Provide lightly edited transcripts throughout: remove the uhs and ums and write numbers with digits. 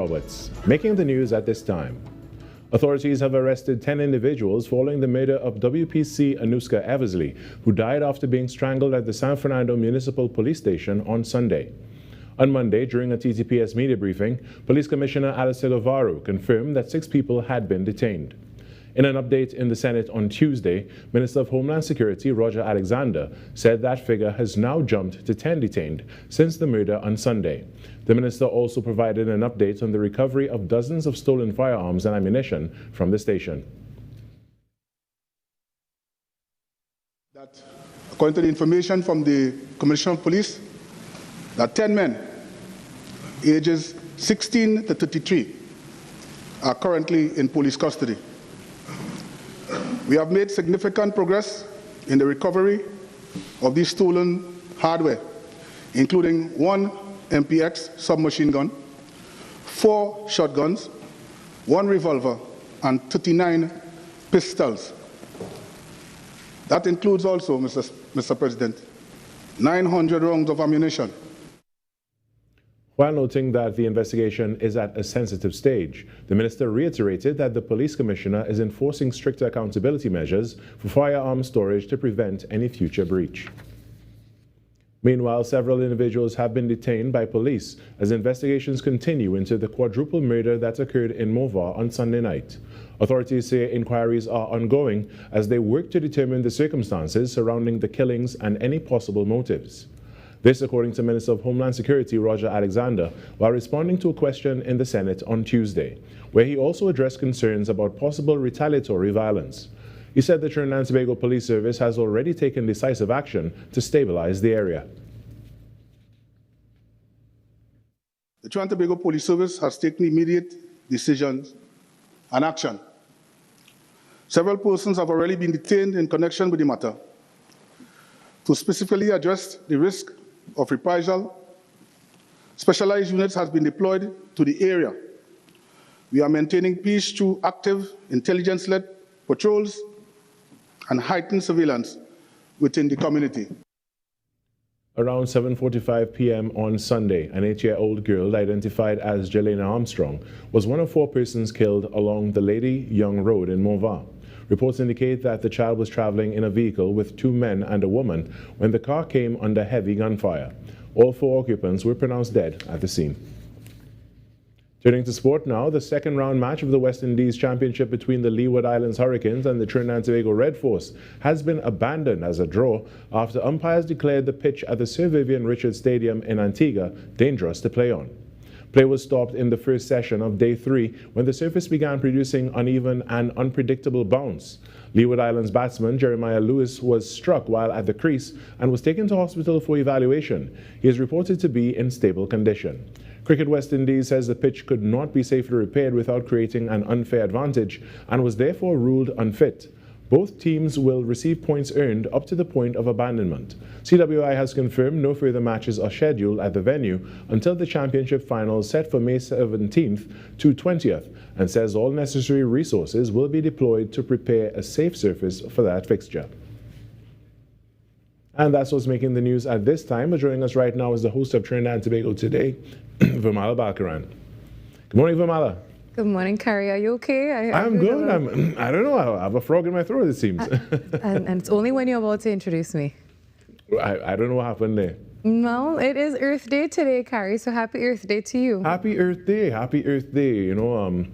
Roberts, making the news at this time. Authorities have arrested 10 individuals following the murder of WPC Anuska Eversley, who died after being strangled at the San Fernando Municipal Police Station on Sunday. On Monday, during a TTPS media briefing, Police Commissioner Alistair Guevara confirmed that 6 people had been detained. In an update in the Senate on Tuesday, Minister of Homeland Security Roger Alexander said that figure has now jumped to 10 detained since the murder on Sunday. The minister also provided an update on the recovery of dozens of stolen firearms and ammunition from the station. That, according to the information from the Commissioner of Police, that 10 men, ages 16 to 33, are currently in police custody. We have made significant progress in the recovery of these stolen hardware, including 1 MPX submachine gun, 4 shotguns, 1 revolver, and 39 pistols. That includes also, Mr. President, 900 rounds of ammunition. While noting that the investigation is at a sensitive stage, the minister reiterated that the police commissioner is enforcing stricter accountability measures for firearm storage to prevent any future breach. Meanwhile, several individuals have been detained by police as investigations continue into the quadruple murder that occurred in Mova on Sunday night. Authorities say inquiries are ongoing as they work to determine the circumstances surrounding the killings and any possible motives. This, according to Minister of Homeland Security Roger Alexander, while responding to a question in the Senate on Tuesday, where he also addressed concerns about possible retaliatory violence. He said the Trinidad and Tobago Police Service has already taken decisive action to stabilize the area. The Trinidad and Tobago Police Service has taken immediate decisions and action. Several persons have already been detained in connection with the matter. To specifically address the risk of reprisal, specialized units have been deployed to the area. We are maintaining peace through active intelligence-led patrols and heightened surveillance within the community. Around 7:45 p.m. on Sunday, an 8-year-old girl identified as Jelena Armstrong was one of 4 persons killed along the Lady Young Road in Mova. Reports indicate that the child was traveling in a vehicle with 2 men and a woman when the car came under heavy gunfire. All 4 occupants were pronounced dead at the scene. Turning to sport now, the second round match of the West Indies Championship between the Leeward Islands Hurricanes and the Trinidad and Tobago Red Force has been abandoned as a draw after umpires declared the pitch at the Sir Vivian Richards Stadium in Antigua dangerous to play on. Play was stopped in the first session of Day 3 when the surface began producing uneven and unpredictable bounce. Leeward Islands batsman Jeremiah Lewis was struck while at the crease and was taken to hospital for evaluation. He is reported to be in stable condition. Cricket West Indies says the pitch could not be safely repaired without creating an unfair advantage and was therefore ruled unfit. Both teams will receive points earned up to the point of abandonment. CWI has confirmed no further matches are scheduled at the venue until the championship final set for May 17th to 20th and says all necessary resources will be deployed to prepare a safe surface for that fixture. And that's what's making the news at this time. But joining us right now is the host of Trinidad and Tobago Today, Virmala Balkaran. Good morning, Virmala. Good morning, Carrie. Are you okay? I'm good. I don't know. I have a frog in my throat, it seems. And it's only when you're about to introduce me. I don't know what happened there. No, it is Earth Day today, Carrie, so happy Earth Day to you. Happy Earth Day. Happy Earth Day. You know,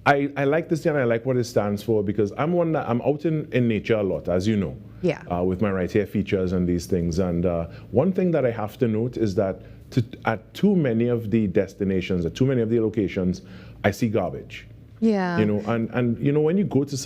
I like this day and I like what it stands for because I'm out in nature a lot, as you know. Yeah. With my right here features and these things. And one thing that I have to note is that at too many of the destinations, at too many of the locations, I see garbage. Yeah. You know, and you know, when you go to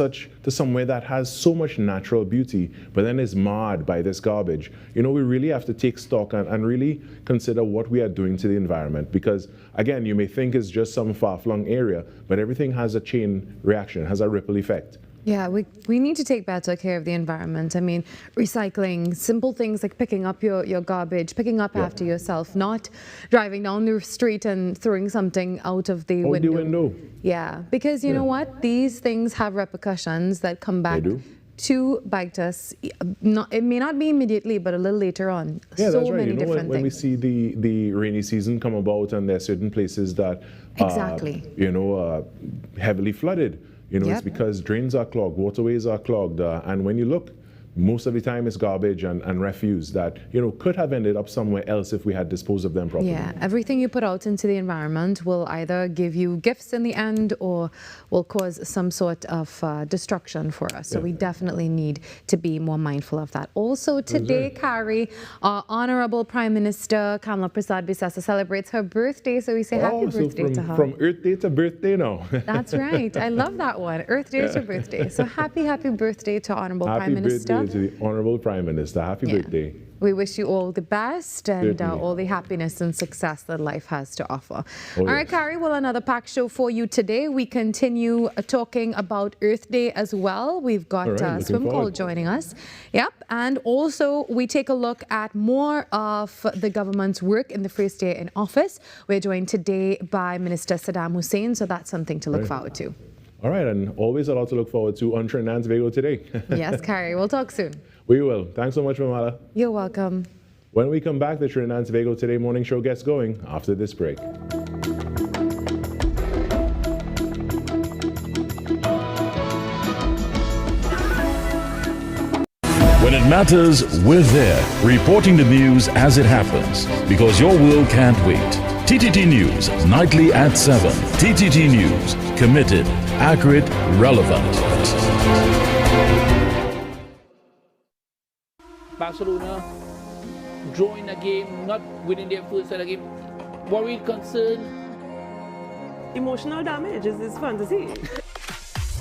somewhere that has so much natural beauty, but then is marred by this garbage, you know, we really have to take stock and really consider what we are doing to the environment. Because again, you may think it's just some far-flung area, but everything has a chain reaction, has a ripple effect. Yeah, we need to take better care of the environment. I mean, recycling, simple things like picking up your garbage, picking up after yourself, not driving down the street and throwing something out of the window. The window. Yeah, because you know what? These things have repercussions that come back to bite us. It may not be immediately, but a little later on. Yeah, so that's right. many different When we things. see the rainy season come about, and there are certain places that Exactly. heavily flooded. It's Yep. because drains are clogged, waterways are clogged, and when you look, most of the time it's garbage and refuse that could have ended up somewhere else if we had disposed of them properly. Yeah, everything you put out into the environment will either give you gifts in the end or will cause some sort of destruction for us. So we definitely need to be more mindful of that. Also today, Carrie, our Honorable Prime Minister Kamala Prasad Bisasa celebrates her birthday. So we say happy birthday to her. From Earth Day to birthday now. That's right. I love that one. Earth Day to birthday. So happy birthday to Honorable Prime Minister. Happy birthday to the Honorable Prime Minister. Happy birthday. We wish you all the best and Certainly. all the happiness and success that life has to offer. Oh, all right, yes. Carrie, well, another packed show for you today. We continue talking about Earth Day as well. We've got All right, looking Swim Call forward. joining us. Yep, and also we take a look at more of the government's work in the first day in office. We're joined today by Minister Saddam Hussein, so that's something to look forward to. All right, and always a lot to look forward to on Trinidad and Tobago Today. Yes, Carrie, we'll talk soon. We will. Thanks so much, Virmala. You're welcome. When we come back, the Trinidad and Tobago Today morning show gets going after this break. When it matters, we're there, reporting the news as it happens, because your world can't wait. TTT News, nightly at 7. TTT News, committed, accurate, relevant. Barcelona drawing a game, not winning their first set of game. Worried, concerned. Emotional damage is fantasy.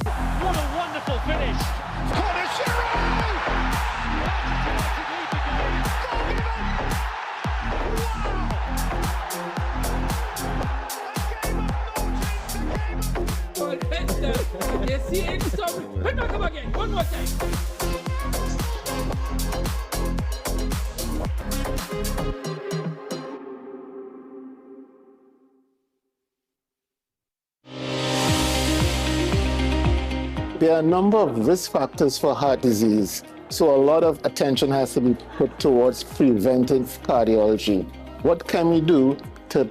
What a wonderful finish! You see any story? Let me come again, one more time. There are a number of risk factors for heart disease, so a lot of attention has to be put towards preventive cardiology. What can we do to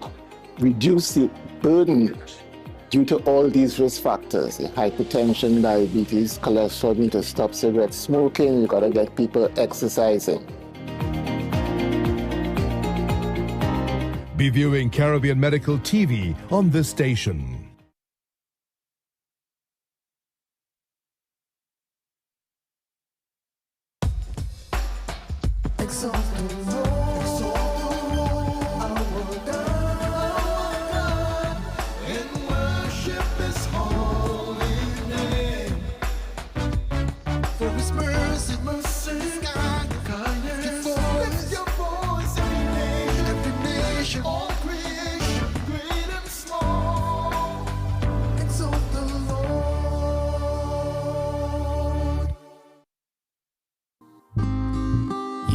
reduce the burden due to all these risk factors? Hypertension, diabetes, cholesterol, you need to stop cigarette smoking, you gotta get people exercising. Be viewing Caribbean Medical TV on this station.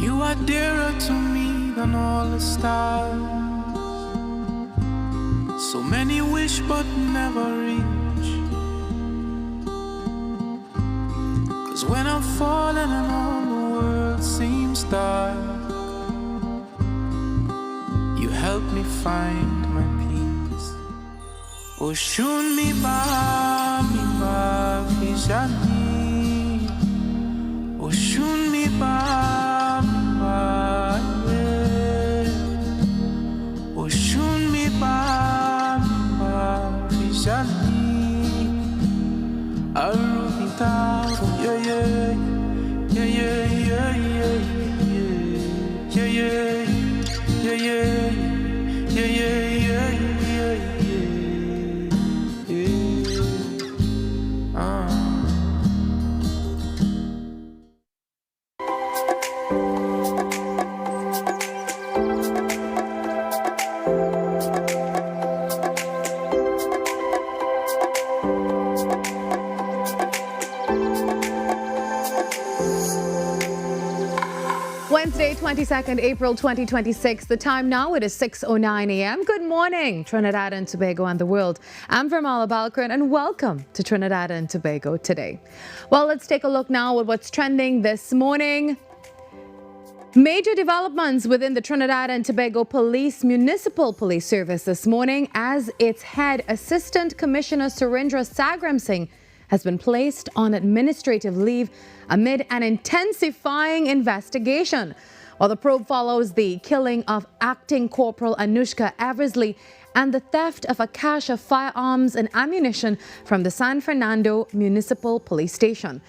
You are dearer to me than all the stars. So many wish but never reach. 'Cause when I'm falling and all the world seems dark, you help me find my peace. Oh, shun mi ba fishani. Oh, shun mi ba. 22nd, April 2026. The time now, it is 6:09 a.m. Good morning, Trinidad and Tobago and the world. I'm Virmala Balkaran and welcome to Trinidad and Tobago Today. Well, let's take a look now at what's trending this morning. Major developments within the Trinidad and Tobago Municipal Police Service this morning as its head Assistant Commissioner Surendra Sagram Singh has been placed on administrative leave amid an intensifying investigation. While the probe follows the killing of Acting Corporal Anushka Eversley and the theft of a cache of firearms and ammunition from the San Fernando Municipal Police Station.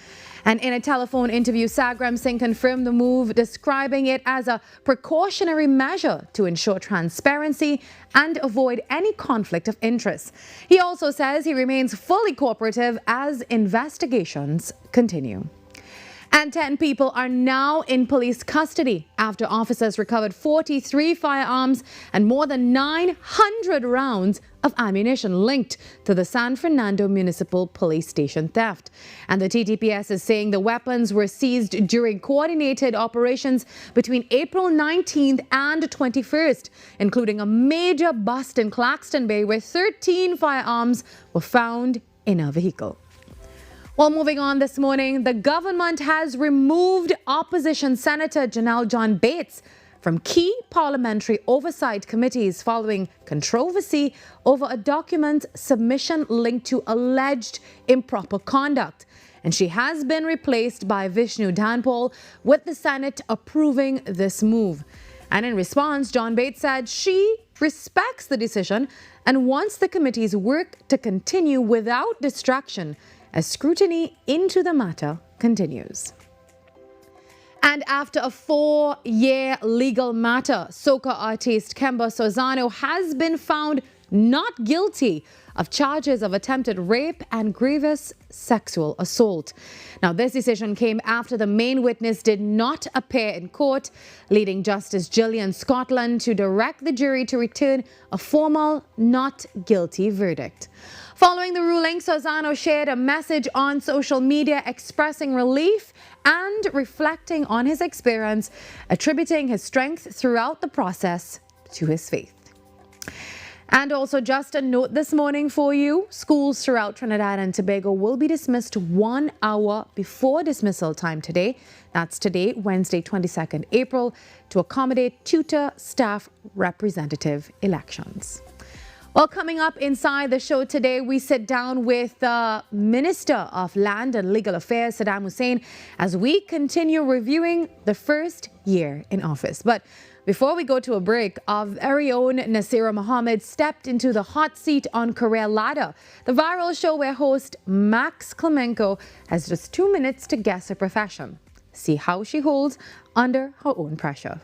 And in a telephone interview, Sagram Singh confirmed the move, describing it as a precautionary measure to ensure transparency and avoid any conflict of interest. He also says he remains fully cooperative as investigations continue. And 10 people are now in police custody after officers recovered 43 firearms and more than 900 rounds of ammunition linked to the San Fernando Municipal Police Station theft. And the TTPS is saying the weapons were seized during coordinated operations between April 19th and 21st, including a major bust in Claxton Bay where 13 firearms were found in a vehicle. Well, moving on this morning, the government has removed opposition Senator Janelle John Bates from key parliamentary oversight committees following controversy over a document submission linked to alleged improper conduct. And she has been replaced by Vishnu Danpal, with the Senate approving this move. And in response, John Bates said she respects the decision and wants the committee's work to continue without distraction as scrutiny into the matter continues. And after a 4-year legal matter, soca artist Kemba Sozano has been found not guilty of charges of attempted rape and grievous sexual assault. Now, this decision came after the main witness did not appear in court, leading Justice Gillian Scotland to direct the jury to return a formal not guilty verdict. Following the ruling, Sozano shared a message on social media expressing relief and reflecting on his experience, attributing his strength throughout the process to his faith. And also, just a note this morning for you, schools throughout Trinidad and Tobago will be dismissed 1 hour before dismissal time today. That's today, Wednesday, 22nd April, to accommodate tutor staff representative elections. Well, coming up inside the show today, we sit down with the Minister of Land and Legal Affairs, Saddam Hussein, as we continue reviewing the first year in office. But before we go to a break, our very own Nasira Mohammed stepped into the hot seat on Career Ladder, the viral show where host Max Klemenko has just 2 minutes to guess her profession. See how she holds under her own pressure.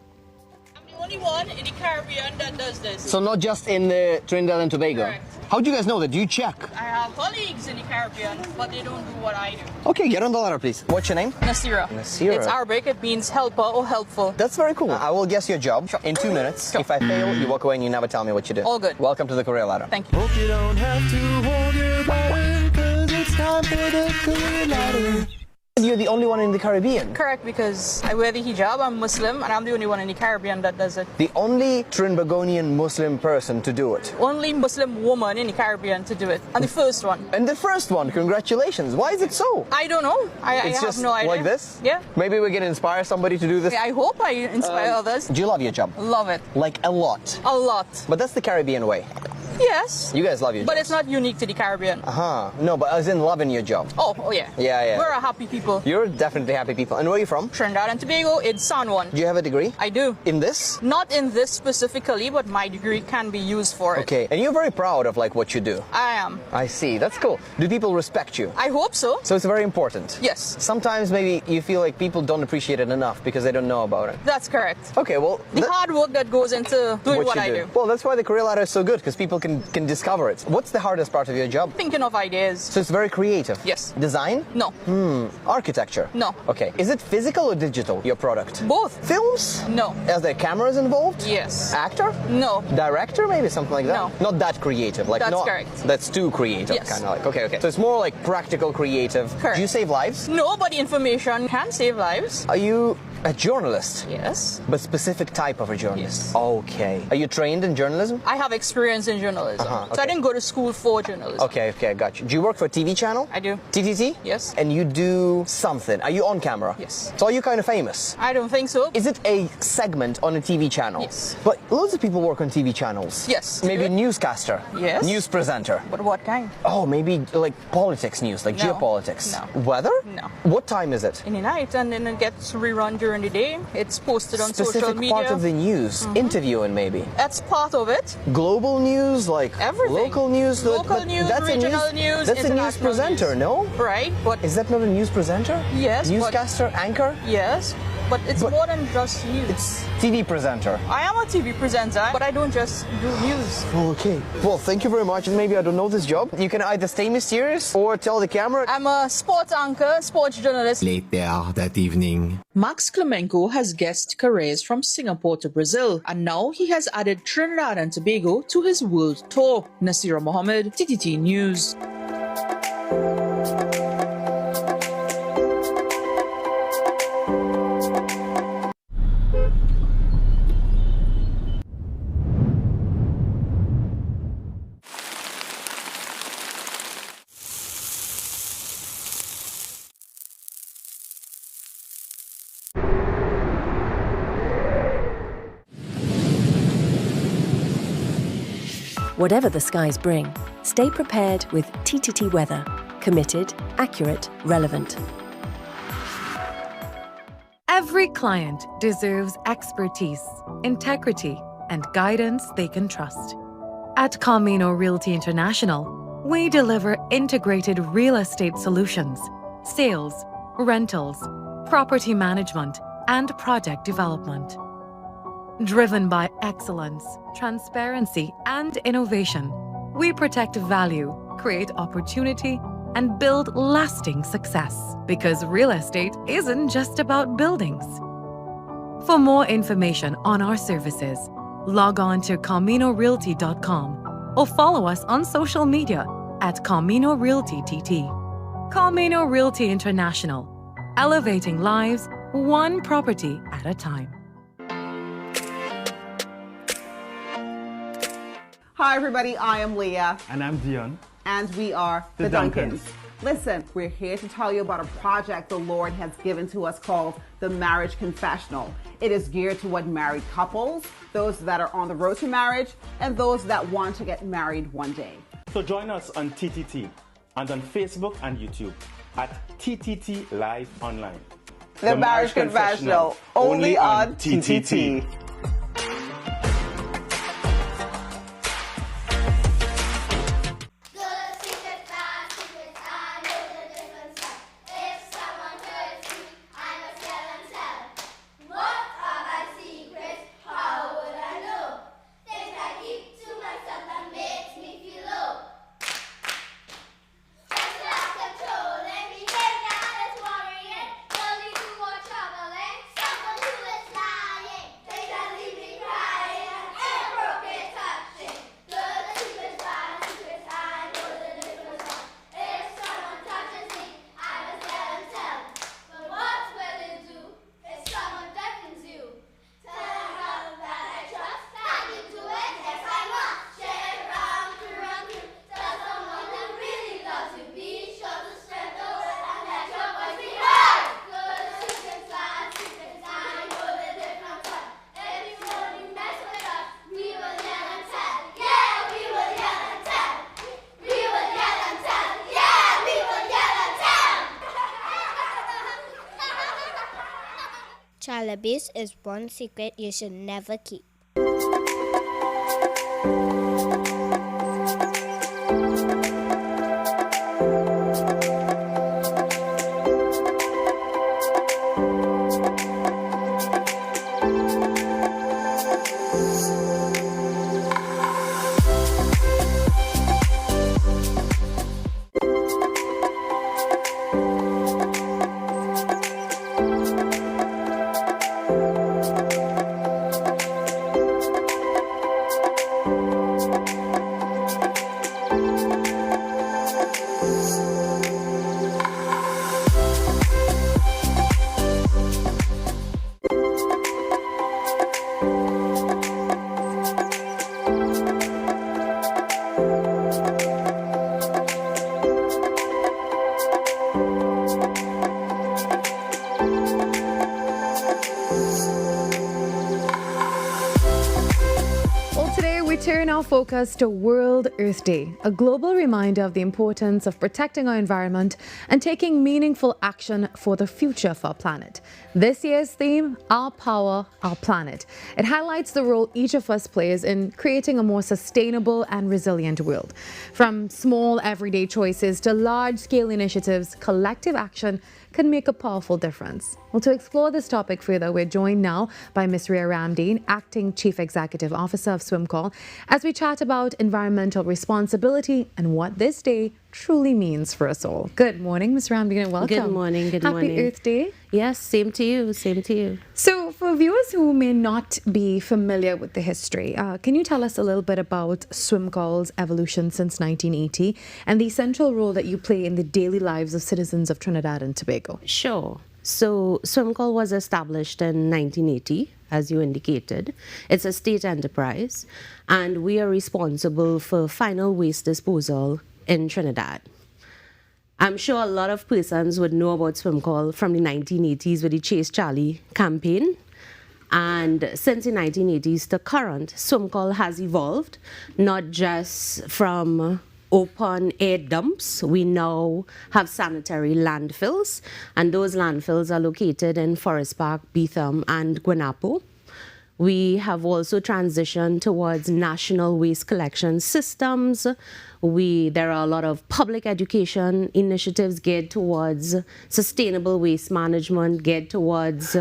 Only one in the Caribbean that does this. So not just in the Trinidad and Tobago? Correct. How do you guys know that? Do you check? I have colleagues in the Caribbean, but they don't do what I do. Okay, get on the ladder, please. What's your name? Nasira. Nasira. It's Arabic. It means helper or helpful. That's very cool. I will guess your job in 2 minutes. If I fail, you walk away and you never tell me what you did. All good. Welcome to the Career Ladder. Thank you. Hope you don't have to hold your body, 'cause it's time for the Career Ladder. You're the only one in the Caribbean? Correct, because I wear the hijab, I'm Muslim, and I'm the only one in the Caribbean that does it. The only Trinbagonian Muslim person to do it? Only Muslim woman in the Caribbean to do it. And the first one. And the first one, congratulations. Why is it so? I don't know. I It's have just no idea. like this? Yeah. Maybe we can inspire somebody to do this? I hope I inspire others. Do you love your job? Love it. Like a lot? A lot. But that's the Caribbean way. Yes. You guys love your job. But it's not unique to the Caribbean. No, but as in loving your job. Oh yeah. Yeah. We're a happy people. You're definitely happy people. And where are you from? Trinidad and Tobago in San Juan. Do you have a degree? I do. In this? Not in this specifically, but my degree can be used for it. Okay. And you're very proud of like what you do? I am. I see. That's cool. Do people respect you? I hope so. So it's very important? Yes. Sometimes maybe you feel like people don't appreciate it enough because they don't know about it. That's correct. Okay, well... The hard work that goes into doing what I do. Well, that's why the Career Ladder is so good, because people can discover it. What's the hardest part of your job? Thinking of ideas. So it's very creative? Yes. Design? No. Architecture? No. Okay. Is it physical or digital, your product? Both. Films? No. Are there cameras involved? Yes. Actor? No. Director, maybe something like that? No. Not that creative. Like That's not, correct. That's too creative. Yes. Kind of like, okay. So it's more like practical, creative. Correct. Do you save lives? No, but information can save lives. Are you A journalist? Yes. But specific type of a journalist? Yes. Okay. Are you trained in journalism? I have experience in journalism. Okay. So I didn't go to school for journalism. Okay, I got you. Do you work for a TV channel? I do. TTT? Yes. And you do something. Are you on camera? Yes. So are you kind of famous? I don't think so. Is it a segment on a TV channel? Yes. But loads of people work on TV channels. Yes. Maybe newscaster? Yes. News presenter? But what kind? Oh, maybe like politics news, like No. geopolitics? No. Weather? No. What time is it? In the night, and then it gets rerun during the day. It's posted on Specific social media. part of the news, interviewing maybe. That's part of it. Global news, like Everything. local news. Local news, that's regional news, That's a news international presenter, news. no? Right, but Is that not a news presenter? Yes, but- Newscaster, anchor? yes, but it's more than just news. It's TV presenter. I am a TV presenter, but I don't just do news. Okay. Well, thank you very much. And maybe I don't know this job. You can either stay mysterious or tell the camera. I'm a sports anchor, sports journalist. Later that evening, Max Clemenco has guest careers from Singapore to Brazil, and now he has added Trinidad and Tobago to his world tour. Nasira Mohammed, TTT News. Whatever the skies bring, stay prepared with TTT Weather. Committed, accurate, relevant. Every client deserves expertise, integrity, and guidance they can trust. At Camino Realty International, we deliver integrated real estate solutions, sales, rentals, property management, and project development. Driven by excellence, transparency, and innovation, we protect value, create opportunity, and build lasting success. Because real estate isn't just about buildings. For more information on our services, log on to CaminoRealty.com or follow us on social media at Camino Realty TT. Camino Realty International, elevating lives one property at a time. Hi everybody, I am Leah. And I'm Dion. And we are the Duncans. Listen, we're here to tell you about a project the Lord has given to us called the Marriage Confessional. It is geared toward married couples, those that are on the road to marriage, and those that want to get married one day. So join us on TTT and on Facebook and YouTube at TTT Live Online. The Marriage Confessional, only on TTT. Child abuse is one secret you should never keep. our focus to World Earth Day, a global reminder of the importance of protecting our environment and taking meaningful action for the future of our planet. This year's theme, Our Power, Our Planet. It highlights the role each of us plays in creating a more sustainable and resilient world. From small everyday choices to large-scale initiatives, collective action can make a powerful difference. Well, to explore this topic further, we're joined now by Ms. Ria Ramdeen, Acting Chief Executive Officer of SwimCall, as we chat about environmental responsibility and what this day truly means for us all. Good morning, Ms. Ramdeen, and welcome. Good morning, good morning. Happy Earth Day. Yes, same to you, same to you. So for viewers who may not be familiar with the history, can you tell us a little bit about SwimCall's evolution since 1980 and the essential role that you play in the daily lives of citizens of Trinidad and Tobago? Sure. So SwimCall was established in 1980, as you indicated. It's a state enterprise, and we are responsible for final waste disposal in Trinidad. I'm sure a lot of persons would know about SwimCall from the 1980s with the Chase Charlie campaign. And since the 1980s to current, SwimCall has evolved, not just from open air dumps. We now have sanitary landfills, and those landfills are located in Forest Park, Beetham, and Guanapo. We have also transitioned towards national waste collection systems. There are a lot of public education initiatives geared towards sustainable waste management, geared towards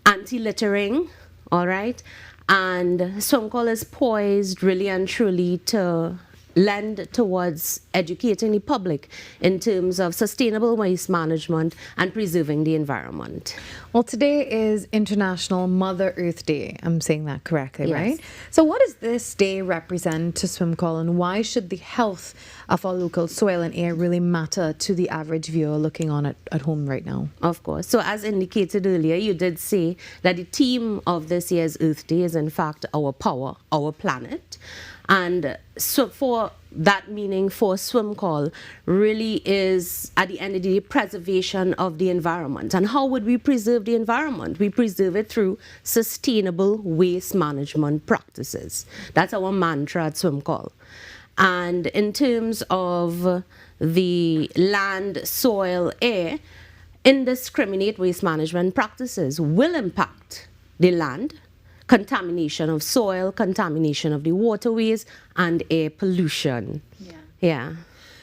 anti-littering, all right? And SwimCall is poised really and truly to lend towards educating the public in terms of sustainable waste management and preserving the environment. Well, today is International Mother Earth Day. I'm saying that correctly, Yes. right? So what does this day represent to SwimCall, and why should the health of our local soil and air really matter to the average viewer looking on at home right now? Of course. So as indicated earlier, you did say that the theme of this year's Earth Day is in fact our power, our planet. And so for that meaning for SwimCall really is, at the end of the day, preservation of the environment. And how would we preserve the environment? We preserve it through sustainable waste management practices. That's our mantra at SwimCall. And in terms of the land, soil, air, indiscriminate waste management practices will impact the land, contamination of soil, contamination of the waterways, and air pollution. Yeah.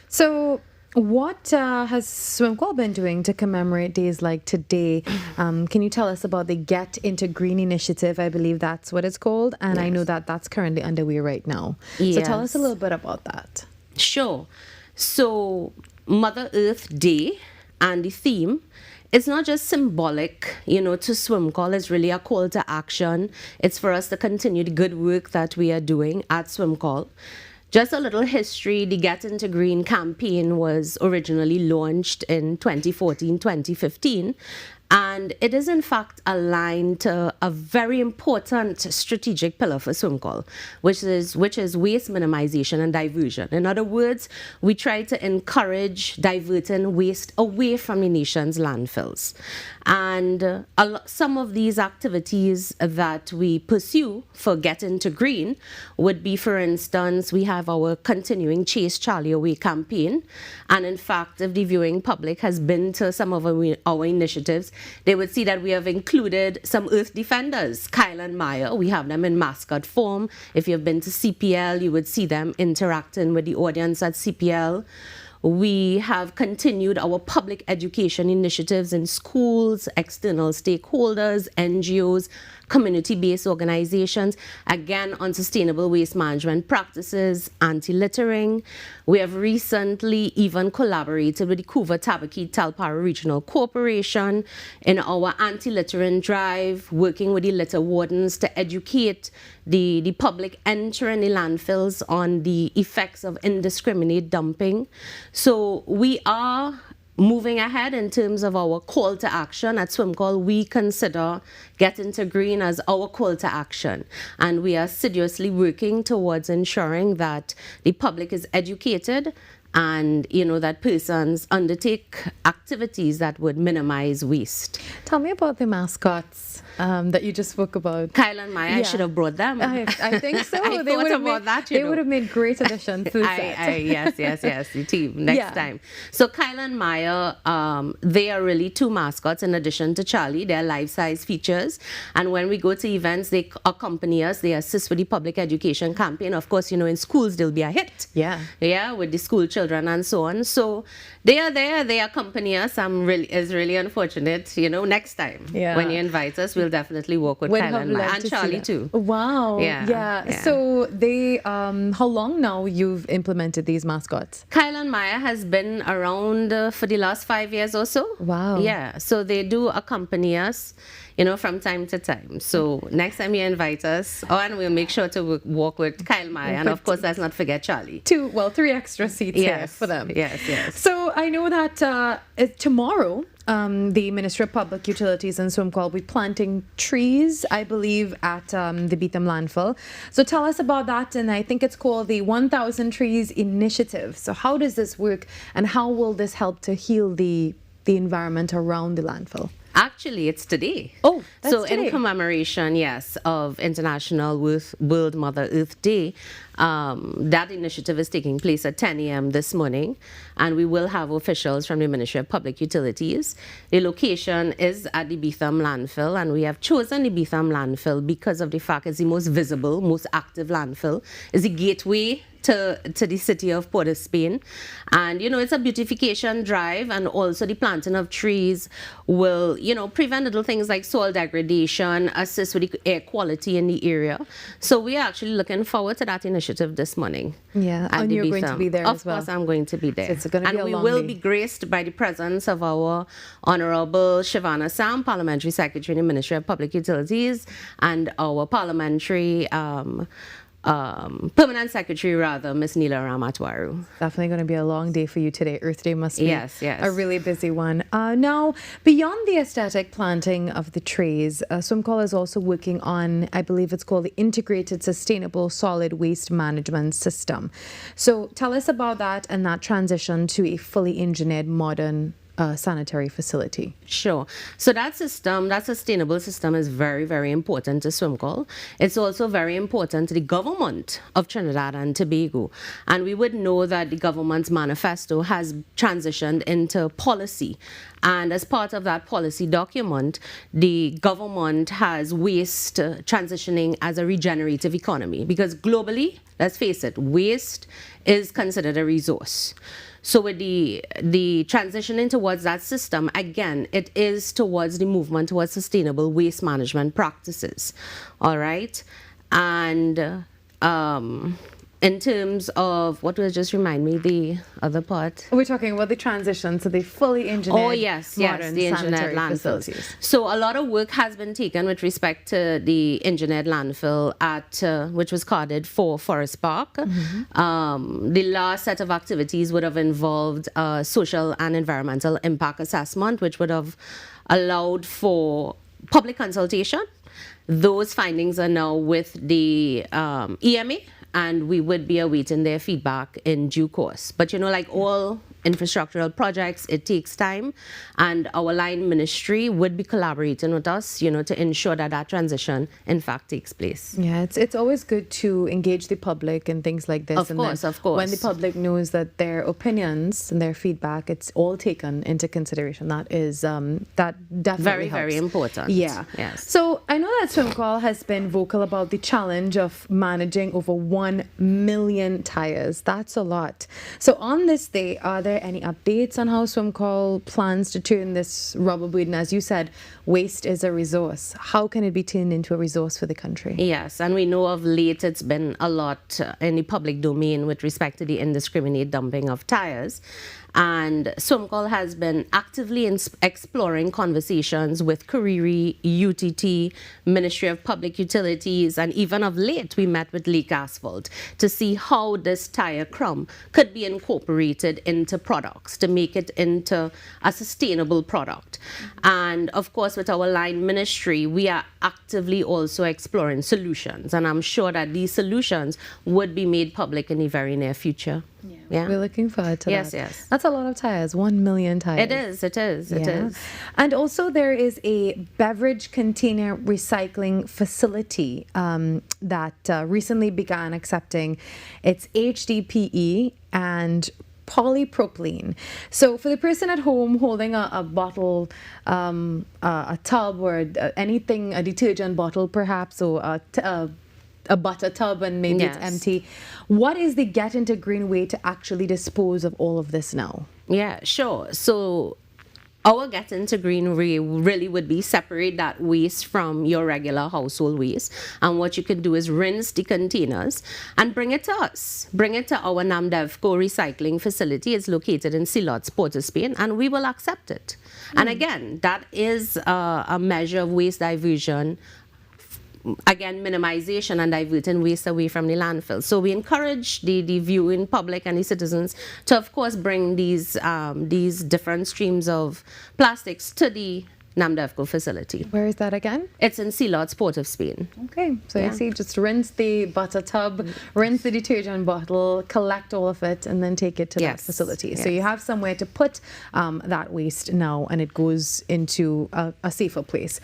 So what has SwimCall been doing to commemorate days like today? Can you tell us about the Get Into Green initiative? I believe that's what it's called, and I know that that's currently underway right now. So tell us a little bit about that. Sure. So Mother Earth Day and the theme, it's not just symbolic, to SwimCall. It's really a call to action. It's for us to continue the good work that we are doing at SwimCall. Just a little history, the Get Into Green campaign was originally launched in 2014, 2015. And it is in fact aligned to a very important strategic pillar for SwimCall, which is waste minimization and diversion. In other words, we try to encourage diverting waste away from the nation's landfills. And some of these activities that we pursue for Get Into Green would be, for instance, we have our continuing Chase Charlie Away campaign. And in fact, if the viewing public has been to some of our initiatives, they would see that we have included some Earth Defenders, Kyle and Maya. We have them in mascot form. If you've been to CPL, you would see them interacting with the audience at CPL. We have continued our public education initiatives in schools, external stakeholders, NGOs, community-based organizations, again on sustainable waste management practices, anti-littering. We have recently even collaborated with the Couva Tabaki Talpara Regional Corporation in our anti-littering drive, working with the litter wardens to educate the public entering the landfills on the effects of indiscriminate dumping. So we are moving ahead in terms of our call to action. At SwimCall, we consider Get Into Green as our call to action. And we are assiduously working towards ensuring that the public is educated and that persons undertake activities that would minimize waste. Tell me about the mascots that you just spoke about. Kyle and Maya, I should have brought them. I think so. I thought about that, They would have made great additions to the set. Yes, the team next time. So Kyle and Maya, they are really two mascots in addition to Charlie. They're life-size features. And when we go to events, they accompany us. They assist with the public education campaign. Of course, in schools, they'll be a hit. Yeah, with the school children and so on. So they are there. They accompany us. It's really unfortunate. Next time when you invite us, we'll definitely work with Kyle and Maya. And Charlie too. Wow. Yeah. So they, how long now you've implemented these mascots? Kyle and Maya has been around for the last 5 years or so. Wow. Yeah. So they do accompany us, from time to time. So next time you invite us, and we'll make sure to walk with Kyle, Maya, and of course, let's not forget Charlie. 3 extra seats here for them. Yes. So I know that tomorrow, the Ministry of Public Utilities and SWMCO will be planting trees, I believe, at the Beetham landfill. So tell us about that, and I think it's called the 1,000 Trees Initiative. So how does this work, and how will this help to heal the environment around the landfill? Actually, it's today. Oh, that's so today. In commemoration, of International World Mother Earth Day, that initiative is taking place at 10 a.m. this morning, and we will have officials from the Ministry of Public Utilities. The location is at the Beetham landfill, and we have chosen the Beetham landfill because of the fact it's the most visible, most active landfill. It's the gateway to the city of Port of Spain. And, it's a beautification drive, and also the planting of trees will, prevent little things like soil degradation, assist with the air quality in the area. So we are actually looking forward to that initiative this morning. Yeah, and you're going to be there as well. Of course, I'm going to be there. So it's going to be a long day. And we will be graced by the presence of our Honorable Shivana Sam, Parliamentary Secretary in the Ministry of Public Utilities, and our Parliamentary Permanent Secretary, Ms. Neela Ramatwaru. Definitely going to be a long day for you today. Earth Day must be yes. a really busy one. Now, beyond the aesthetic planting of the trees, SWMCO is also working on, I believe it's called the Integrated Sustainable Solid Waste Management System. So tell us about that and that transition to a fully engineered modern sanitary facility. Sure. So that sustainable system is very, very important to SWMCO. It's also very important to the government of Trinidad and Tobago. And we would know that the government's manifesto has transitioned into policy. And as part of that policy document, the government has waste transitioning as a regenerative economy. Because globally, let's face it, waste is considered a resource. So with the transitioning towards that system, again, it is towards the movement towards sustainable waste management practices. All right. And in terms of what will just remind me the other part? We're talking about the transition to the fully engineered modern the engineered sanitary landfills. facilities. So a lot of work has been taken with respect to the engineered landfill which was carded for Forest Park. The last set of activities would have involved social and environmental impact assessment, which would have allowed for public consultation. Those findings are now with the EMA, and we would be awaiting their feedback in due course. But like all infrastructural projects, it takes time, and our line ministry would be collaborating with us, to ensure that that transition in fact takes place. Yeah, it's always good to engage the public and things like this. Of course. When the public knows that their opinions and their feedback, it's all taken into consideration. That is that definitely very, helps. very important. Yeah. Yes. So I know that SWMCO has been vocal about the challenge of managing over 1 million tires. That's a lot. So on this day, are there any updates on how SWMCO plans to turn this rubber burden? As you said, waste is a resource. How can it be turned into a resource for the country? Yes, and we know of late it's been a lot in the public domain with respect to the indiscriminate dumping of tires. And SWMCO has been actively exploring conversations with Kariri, UTT, Ministry of Public Utilities, and even of late we met with Lake Asphalt to see how this tire crumb could be incorporated into products to make it into a sustainable product. And of course, with our line ministry, we are actively also exploring solutions, and I'm sure that these solutions would be made public in the very near future. Yeah. Yeah. We're looking forward to yes, that. Yes. That's a lot of tires, 1 million tires. It is, it is, it is. And also there is a beverage container recycling facility that recently began accepting its HDPE and polypropylene. So for the person at home holding a bottle, a tub or anything, a detergent bottle perhaps, or a butter tub and maybe it's empty, what is the Get Into Green way to actually dispose of all of this now? Yeah, sure. So our Get Into Green way really would be separate that waste from your regular household waste. And what you can do is rinse the containers and bring it to us. Bring it to our NAMDEVCO recycling facility. It's located in Silots, Port of Spain, and we will accept it. And again, that is a measure of waste diversion. Again, minimization and diverting waste away from the landfill. So we encourage the viewing public and the citizens to, of course, bring these different streams of plastics to the NAMDEVCO facility. Where is that again? It's in Silots, Port of Spain. Okay, so you see, just rinse the butter tub, rinse the detergent bottle, collect all of it, and then take it to that facility. So you have somewhere to put that waste now, and it goes into a safer place.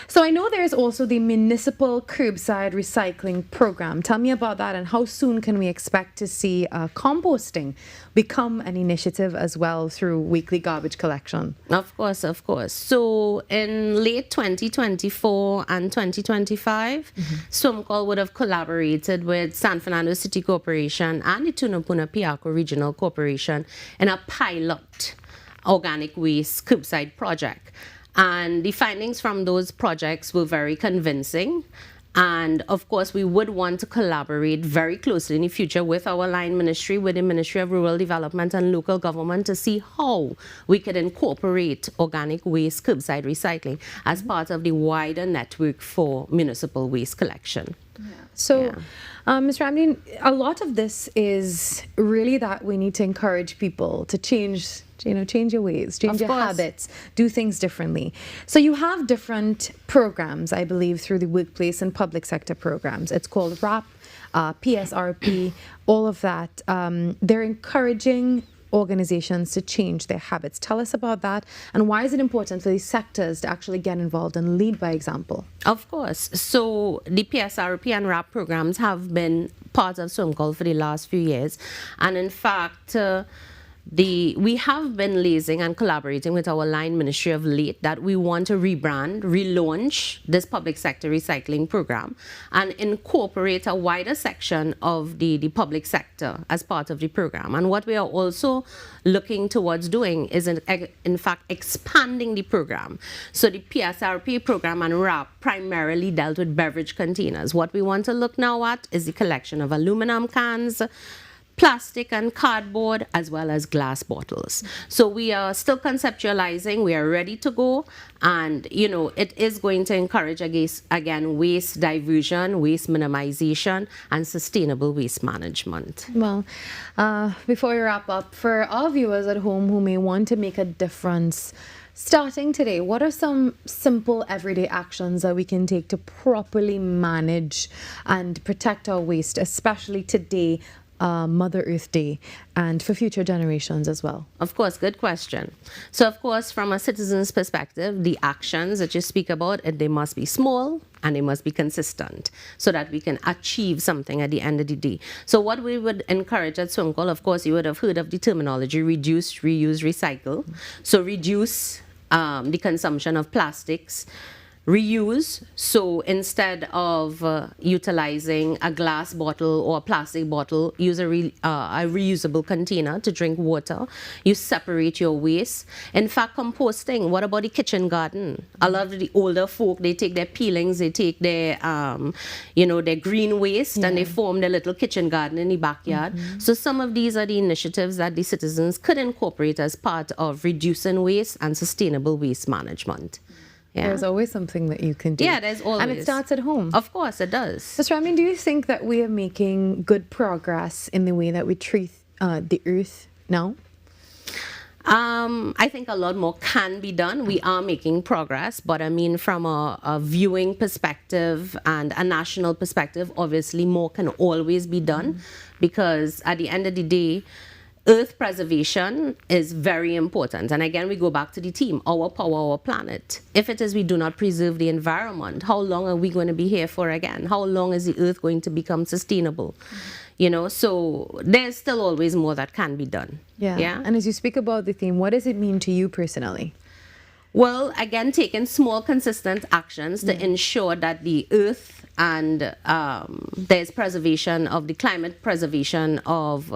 So I know there's also the municipal curbside recycling program. Tell me about that, and how soon can we expect to see composting become an initiative as well through weekly garbage collection? Of course, of course. So in late 2024 and 2025, SWMCOL would have collaborated with San Fernando City Corporation and the Tunapuna Piarco Regional Corporation in a pilot organic waste curbside project. And the findings from those projects were very convincing. And of course, we would want to collaborate very closely in the future with our line ministry, with the Ministry of Rural Development and Local Government, to see how we could incorporate organic waste curbside recycling as part of the wider network for municipal waste collection. So, Ms. Ramdeen, a lot of this is really that we need to encourage people to change your ways, change your habits, do things differently. So you have different programs, I believe, through the workplace and public sector programs. It's called RAP, PSRP, all of that. They're encouraging organizations to change their habits. Tell us about that, and why is it important for these sectors to actually get involved and lead by example? Of course. So the PSRP and RAP programs have been part of SWMCOL for the last few years, and in fact, we have been liaising and collaborating with our line ministry of late that we want to rebrand, relaunch this public sector recycling program and incorporate a wider section of the public sector as part of the program. And what we are also looking towards doing is in fact expanding the program. So the PSRP program and RAP primarily dealt with beverage containers. What we want to look now at is the collection of aluminum cans, plastic and cardboard, as well as glass bottles. So we are still conceptualizing, we are ready to go, and it is going to encourage again waste diversion, waste minimization, and sustainable waste management. Well, before we wrap up, for our viewers at home who may want to make a difference starting today, what are some simple everyday actions that we can take to properly manage and protect our waste, especially today, Mother Earth Day, and for future generations as well? Of course, good question. So of course, from a citizen's perspective, the actions that you speak about, they must be small and they must be consistent so that we can achieve something at the end of the day. So what we would encourage at SWMCOL, of course, you would have heard of the terminology reduce, reuse, recycle. So reduce the consumption of plastics. Reuse, so instead of utilizing a glass bottle or a plastic bottle, use a reusable container to drink water. You separate your waste. In fact, composting, what about the kitchen garden? A lot of the older folk, they take their peelings, they take their, their green waste, and they form their little kitchen garden in the backyard. So some of these are the initiatives that the citizens could incorporate as part of reducing waste and sustainable waste management. Yeah. There's always something that you can do. Yeah, there's always. And it starts at home. Of course, it does. Mr. Ramdeen, do you think that we are making good progress in the way that we treat the earth now? I think a lot more can be done. We are making progress, but I mean, from a viewing perspective and a national perspective, obviously more can always be done, because at the end of the day, Earth preservation is very important. And again, we go back to the theme, our power, our planet. If it is we do not preserve the environment, how long are we going to be here for again? How long is the Earth going to become sustainable? You know, so there's still always more that can be done. Yeah. And as you speak about the theme, what does it mean to you personally? Well, again, taking small, consistent actions to ensure that the Earth and there's preservation of the climate, preservation of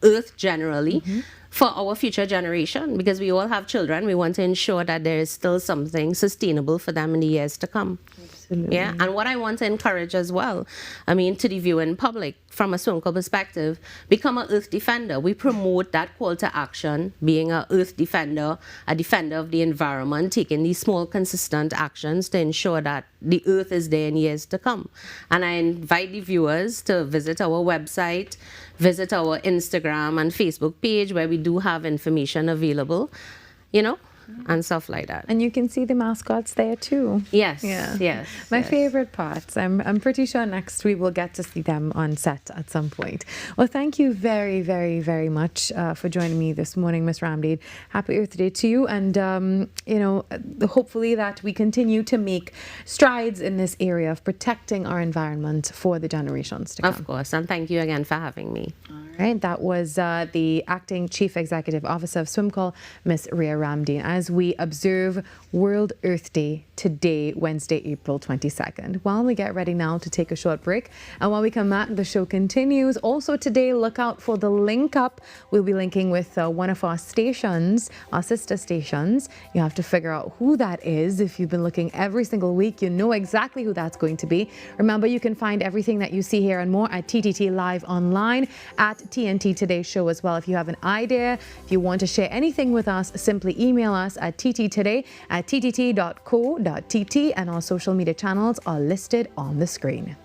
Earth generally for our future generation, because we all have children. We want to ensure that there is still something sustainable for them in the years to come. Absolutely. Yeah, and what I want to encourage as well, I mean, to the viewing public, from a swim club perspective, become an Earth defender. We promote that call to action, being an Earth defender, a defender of the environment, taking these small, consistent actions to ensure that the Earth is there in years to come. And I invite the viewers to visit our website, visit our Instagram and Facebook page, where we do have information available, you know, and stuff like that. And you can see the mascots there too. Yes, yeah. yes. My favorite parts. I'm pretty sure next we will get to see them on set at some point. Well, thank you very, very, very much for joining me this morning, Ms. Ramdeed. Happy Earth Day to you. And, you know, hopefully that we continue to make strides in this area of protecting our environment for the generations to come. Of course. And thank you again for having me. All right. That was the Acting Chief Executive Officer of SwimCall, Ms. Rhea Ramdeed, as we observe World Earth Day today, Wednesday, April 22nd. While we get ready now to take a short break, and while we come back, the show continues. Also today, look out for the link up. We'll be linking with one of our stations, our sister stations. You have to figure out who that is. If you've been looking every single week, you know exactly who that's going to be. Remember, you can find everything that you see here and more at TTT Live online, at TNT Today Show as well. If you have an idea, if you want to share anything with us, simply email us at ttt@ttt.co.tt, and our social media channels are listed on the screen.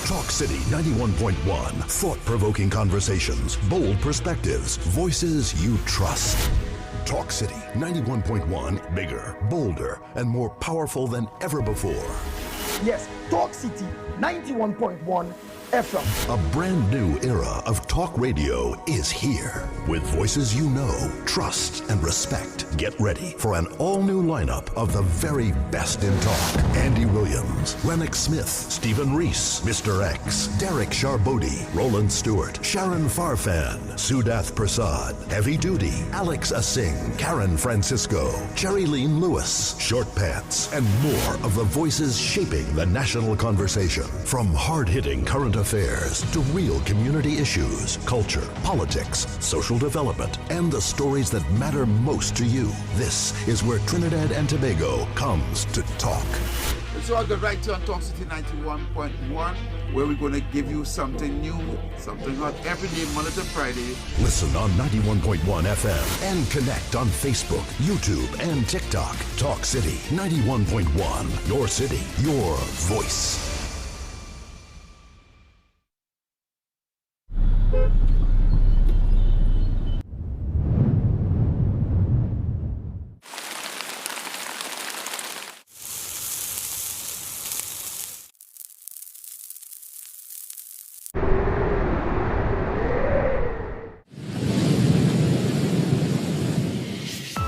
Talk City 91.1. Thought-provoking conversations, bold perspectives, voices you trust. Talk City 91.1, bigger, bolder, and more powerful than ever before. Yes, Talk City 91.1 FM. A brand new era of talk radio is here. With voices you know, trust, and respect. Get ready for an all-new lineup of the very best in talk. Andy Williams, Lennox Smith, Stephen Reese, Mr. X, Derek Charbodi, Roland Stewart, Sharon Farfan, Sudath Prasad, Heavy Duty, Alex Asing, Karen Francisco, Cherry Lean Lewis, Short Pants, and more of the voices shaping the national conversation. From hard-hitting current affairs to real community issues, culture, politics, social development, and the stories that matter most to you. This is where Trinidad and Tobago comes to talk. So I'll get right to on Talk City 91.1, where we're going to give you something new, something hot every day, Monday to Friday. Listen on 91.1 FM and connect on Facebook, YouTube, and TikTok. Talk City 91.1. Your city, your voice.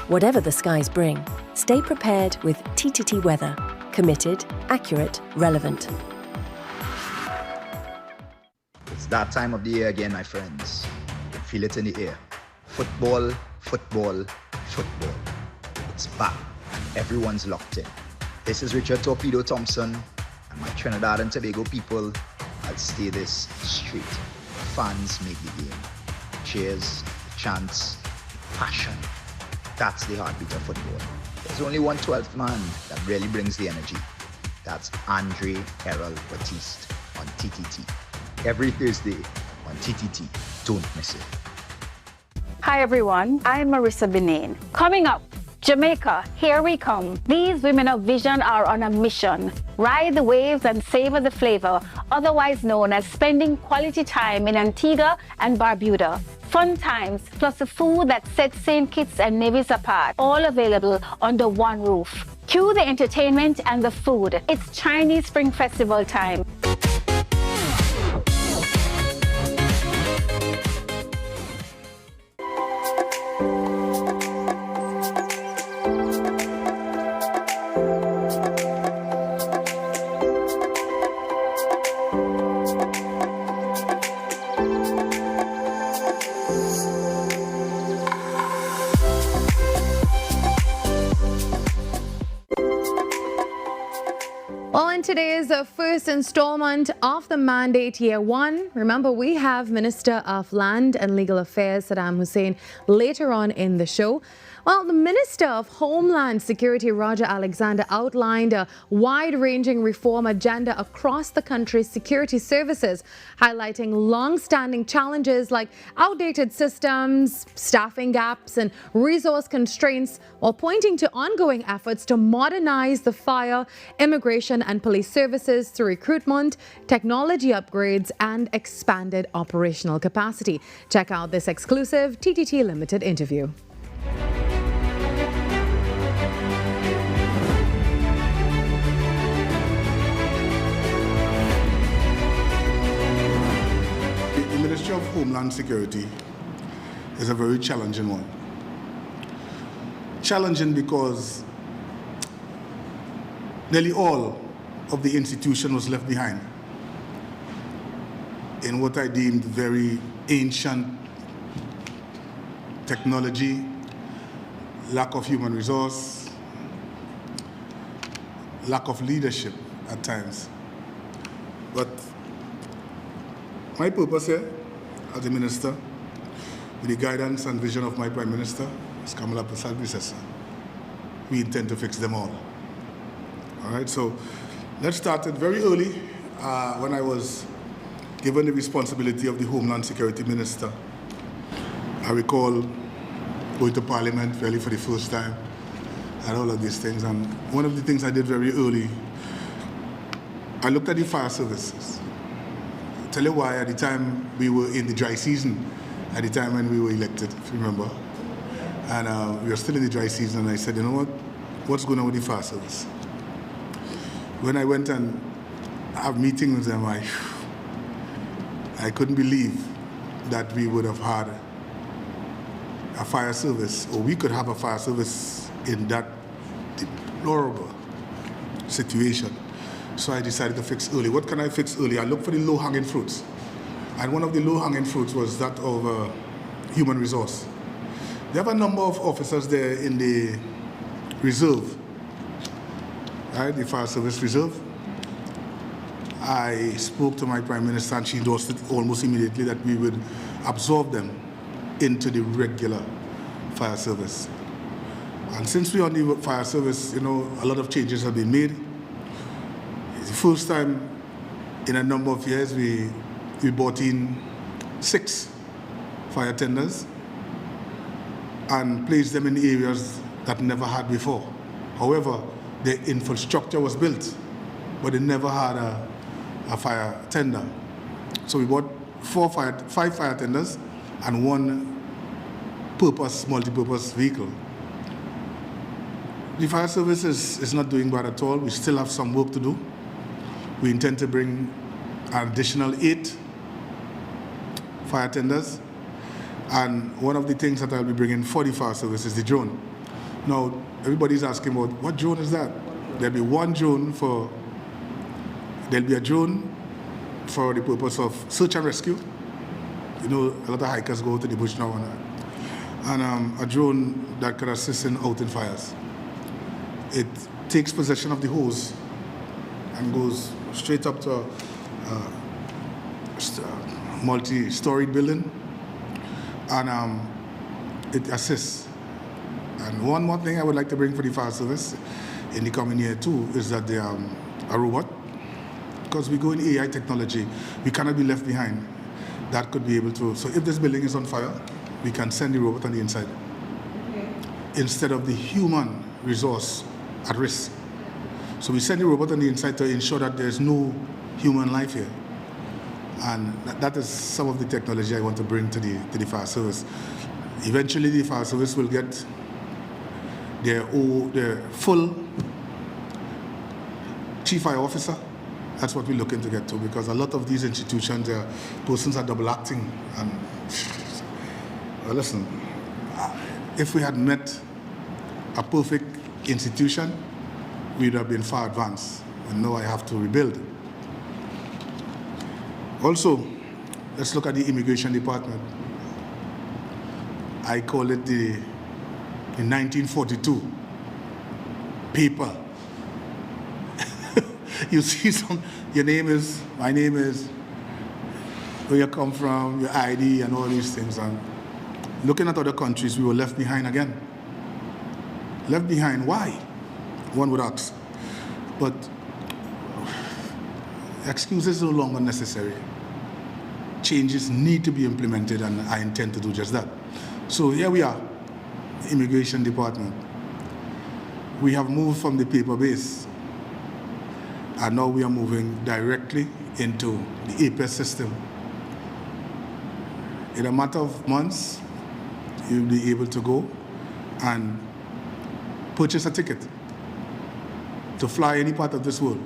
Whatever the skies bring, stay prepared with TTT Weather. Committed, accurate, relevant. It's that time of the year again, my friends. Feel it in the air. Football, football, football. It's back. Everyone's locked in. This is Richard Torpedo Thompson, and my Trinidad and Tobago people. I'll stay this straight. Fans make the game. Cheers, chants, passion. That's the heartbeat of football. There's only one 12th man that really brings the energy. That's Andre Errol Batiste on TTT. Every Thursday on TTT. Don't miss it. Hi everyone, I'm Marissa Benin. Coming up, Jamaica, here we come. These women of vision are on a mission. Ride the waves and savor the flavor, otherwise known as spending quality time in Antigua and Barbuda. fun times, plus the food that sets St. Kitts and Nevis apart, all available under one roof. Cue the entertainment and the food. It's Chinese Spring Festival time. Well, in today's first installment of the Mandate Year 1, remember we have Minister of Land and Legal Affairs Saddam Hussein later on in the show. Well, the Minister of Homeland Security, Roger Alexander, outlined a wide-ranging reform agenda across the country's security services, highlighting long-standing challenges like outdated systems, staffing gaps, and resource constraints, while pointing to ongoing efforts to modernize the fire, immigration, and police services through recruitment, technology upgrades, and expanded operational capacity. Check out this exclusive TTT Limited interview. The Ministry of Homeland Security is a very challenging one. Challenging because nearly all of the institution was left behind in what I deemed very ancient technology, lack of human resource, lack of leadership at times. But my purpose here as a minister, with the guidance and vision of my Prime Minister, as Kamala Prasad, we intend to fix them all. All right, so let's start it very early when I was given the responsibility of the Homeland Security Minister. I recall going to Parliament really for the first time and all of these things. And one of the things I did very early, I looked at the fire services. I'll tell you why. At the time we were in the dry season, at the time when we were elected, if you remember. And we were still in the dry season, and I said, you know what? What's going on with the fire service? When I went and have meetings with them, I couldn't believe that we would have had a fire service, or we could have a fire service in that deplorable situation. So I decided to fix early. What can I fix early? I looked for the low-hanging fruits. And one of the low-hanging fruits was that of human resource. They have a number of officers there in the reserve, right, the Fire Service Reserve. I spoke to my Prime Minister, and she endorsed it almost immediately that we would absorb them into the regular fire service. And since we're on the fire service, you know, a lot of changes have been made. It's the first time in a number of years we brought in 6 fire tenders and placed them in areas that never had before. However, the infrastructure was built, but they never had a fire tender. So we bought 5 fire tenders and 1 multi-purpose vehicle. The fire service is not doing bad at all. We still have some work to do. We intend to bring an additional 8 fire tenders. And one of the things that I'll be bringing for the fire service is the drone. Now, everybody's asking about, what drone is that? There'll be one drone there'll be a drone for the purpose of search and rescue. You know, a lot of hikers go to the bush now and a drone that can assist in outing fires. It takes possession of the hose and goes straight up to a multi-storied building, and it assists. And one more thing I would like to bring for the fire service in the coming year too is that they are a robot. Because we go in AI technology, we cannot be left behind. That could be able to, so if this building is on fire, we can send the robot on the inside. Okay. Instead of the human resource at risk. So we send the robot on the inside to ensure that there's no human life here. And that is some of the technology I want to bring to the fire service. Eventually, the fire service will get their full chief fire officer. That's what we're looking to get to, because a lot of these institutions, persons are double acting. And well, listen, if we had met a perfect institution, we'd have been far advanced. And now I have to rebuild. Also, let's look at the immigration department. I call it the 1942 paper. You see your name is, my name is, where you come from, your ID and all these things. And looking at other countries, we were left behind again. Left behind, why? One would ask. But excuses are no longer necessary. Changes need to be implemented, and I intend to do just that. So here we are, Immigration Department. We have moved from the paper base, and now we are moving directly into the APES system. In a matter of months, you'll be able to go and purchase a ticket to fly any part of this world,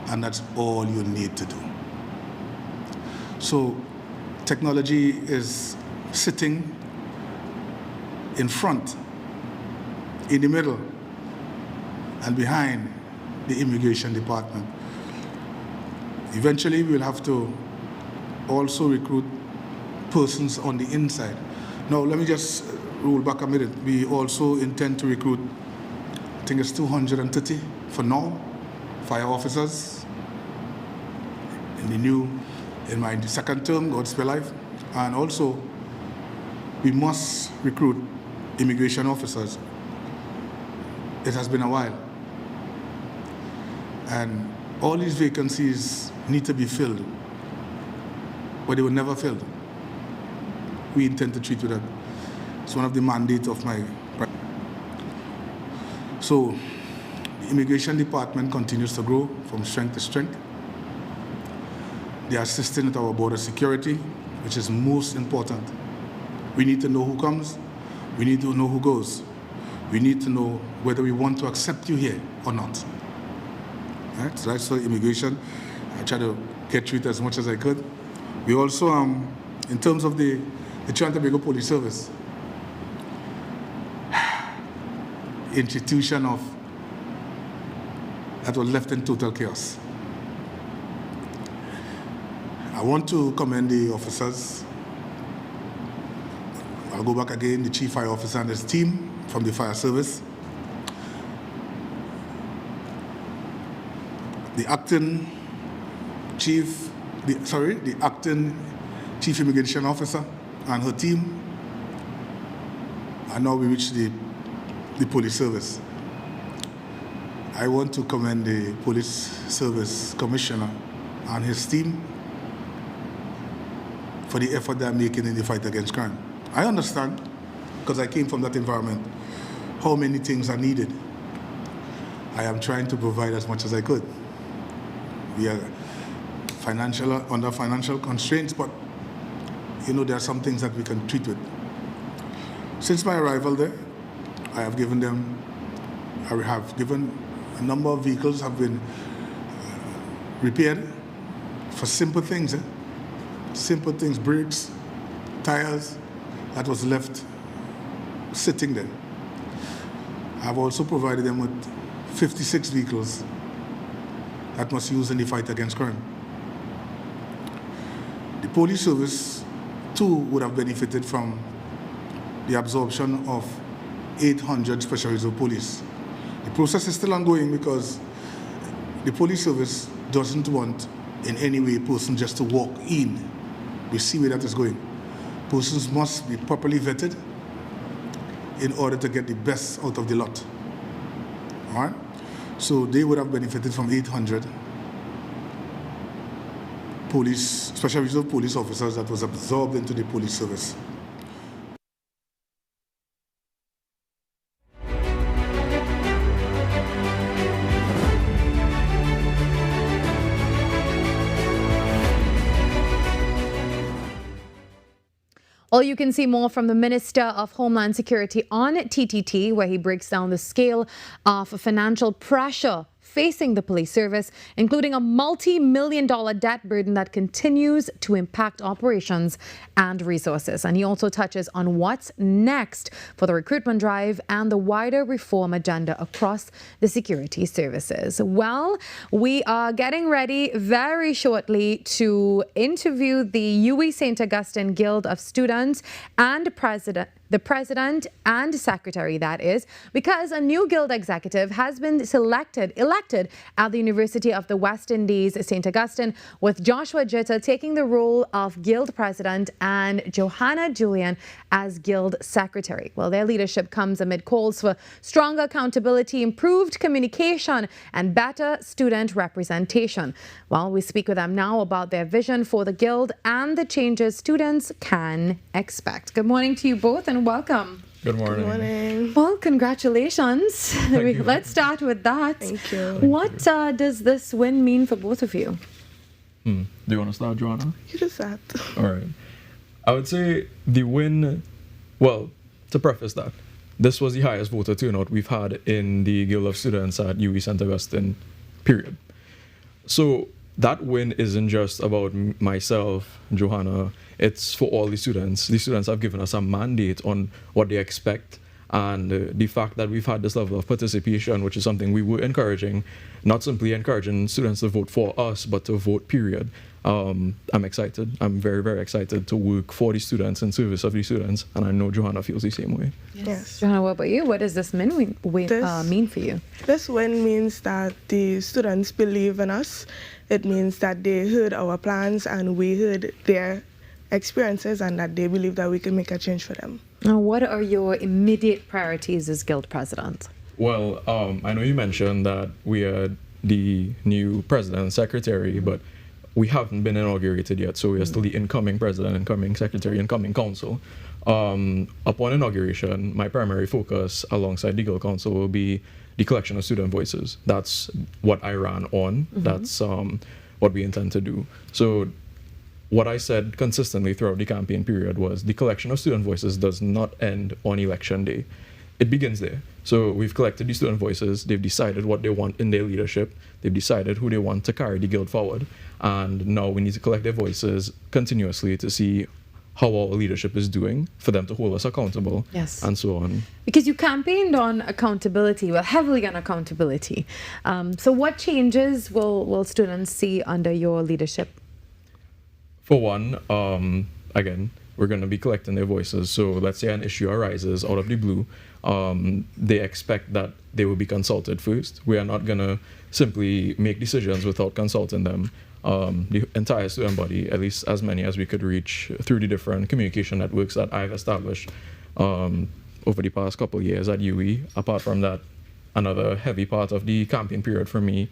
and that's all you need to do. So technology is sitting in front, in the middle, and behind the immigration department. Eventually, we'll have to also recruit persons on the inside. Now, let me just roll back a minute. We also intend to recruit, I think it's 230 for now, fire officers in my second term, God spare life. And also, we must recruit immigration officers. It has been a while. And all these vacancies need to be filled, but they were never filled. We intend to treat with that. It's one of the mandates of my. So, the immigration department continues to grow from strength to strength. They are assisting with our border security, which is most important. We need to know who comes. We need to know who goes. We need to know whether we want to accept you here or not. Right? So that's for immigration. I try to get through it as much as I could. We also, in terms of the Trinidad and Tobago Police Service, institution that was left in total chaos. I want to commend the officers. I'll go back again, the Chief Fire Officer and his team from the fire service. The acting Chief Immigration Officer and her team. And now we reach the police service. I want to commend the Police Service Commissioner and his team for the effort they're making in the fight against crime. I understand, because I came from that environment, how many things are needed. I am trying to provide as much as I could. We are under financial constraints, but there are some things that we can treat with. Since my arrival there, I have given a number of vehicles have been repaired for simple things. Simple things, brakes, tires, that was left sitting there. I've also provided them with 56 vehicles that must use in the fight against crime. The police service, too, would have benefited from the absorption of 800 special reserve police. The process is still ongoing because the police service doesn't want in any way a person just to walk in. We see where that is going. Persons must be properly vetted in order to get the best out of the lot. All right? So they would have benefited from 800 special reserve police officers that was absorbed into the police service. Well, you can see more from the Minister of Homeland Security on TTT, where he breaks down the scale of financial pressure facing the police service, including a multi-million-dollar debt burden that continues to impact operations and resources. And he also touches on what's next for the recruitment drive and the wider reform agenda across the security services. Well, we are getting ready very shortly to interview the UWI St. Augustine Guild of Students and the president and secretary, that is, because a new guild executive has been elected at the University of the West Indies, St. Augustine, with Joshua Jitta taking the role of guild president and Johanna Julian as guild secretary. Well, their leadership comes amid calls for stronger accountability, improved communication, and better student representation. Well, we speak with them now about their vision for the guild and the changes students can expect. Good morning to you both and welcome. Good morning. Good morning. Well, congratulations. Let's start with that. Thank you. What does this win mean for both of you? Do you want to start, Joanna? You just start. All right. I would say the win, well, to preface that, this was the highest voter turnout we've had in the Guild of Students at UWI St. Augustine, period. So that win isn't just about myself, Johanna. It's for all the students. The students have given us a mandate on what they expect, and the fact that we've had this level of participation, which is something we were encouraging, not simply encouraging students to vote for us, but to vote, period. I'm excited. I'm very, very excited to work for the students in service of the students, and I know Johanna feels the same way. Yes. Johanna, what about you? What does this mean for you? This win means that the students believe in us. It means that they heard our plans and we heard their experiences, and that they believe that we can make a change for them. Now, what are your immediate priorities as guild president? Well, I know you mentioned that we are the new president and secretary, but we haven't been inaugurated yet, so we are still the incoming president, incoming secretary, incoming council. Upon inauguration, my primary focus alongside the Guild Council will be the collection of student voices. That's what I ran on. That's what we intend to do. So what I said consistently throughout the campaign period was the collection of student voices does not end on election day. It begins there. So we've collected the student voices. They've decided what they want in their leadership. They've decided who they want to carry the guild forward. And now we need to collect their voices continuously to see how our leadership is doing, for them to hold us accountable, and so on. Because you campaigned on accountability, well, heavily on accountability. So what changes will students see under your leadership? For one, again, we're going to be collecting their voices. So let's say an issue arises out of the blue. They expect that they will be consulted first. We are not going to simply make decisions without consulting them. The entire student body, at least as many as we could reach through the different communication networks that I've established over the past couple of years at UWI. Apart from that, another heavy part of the campaign period for me,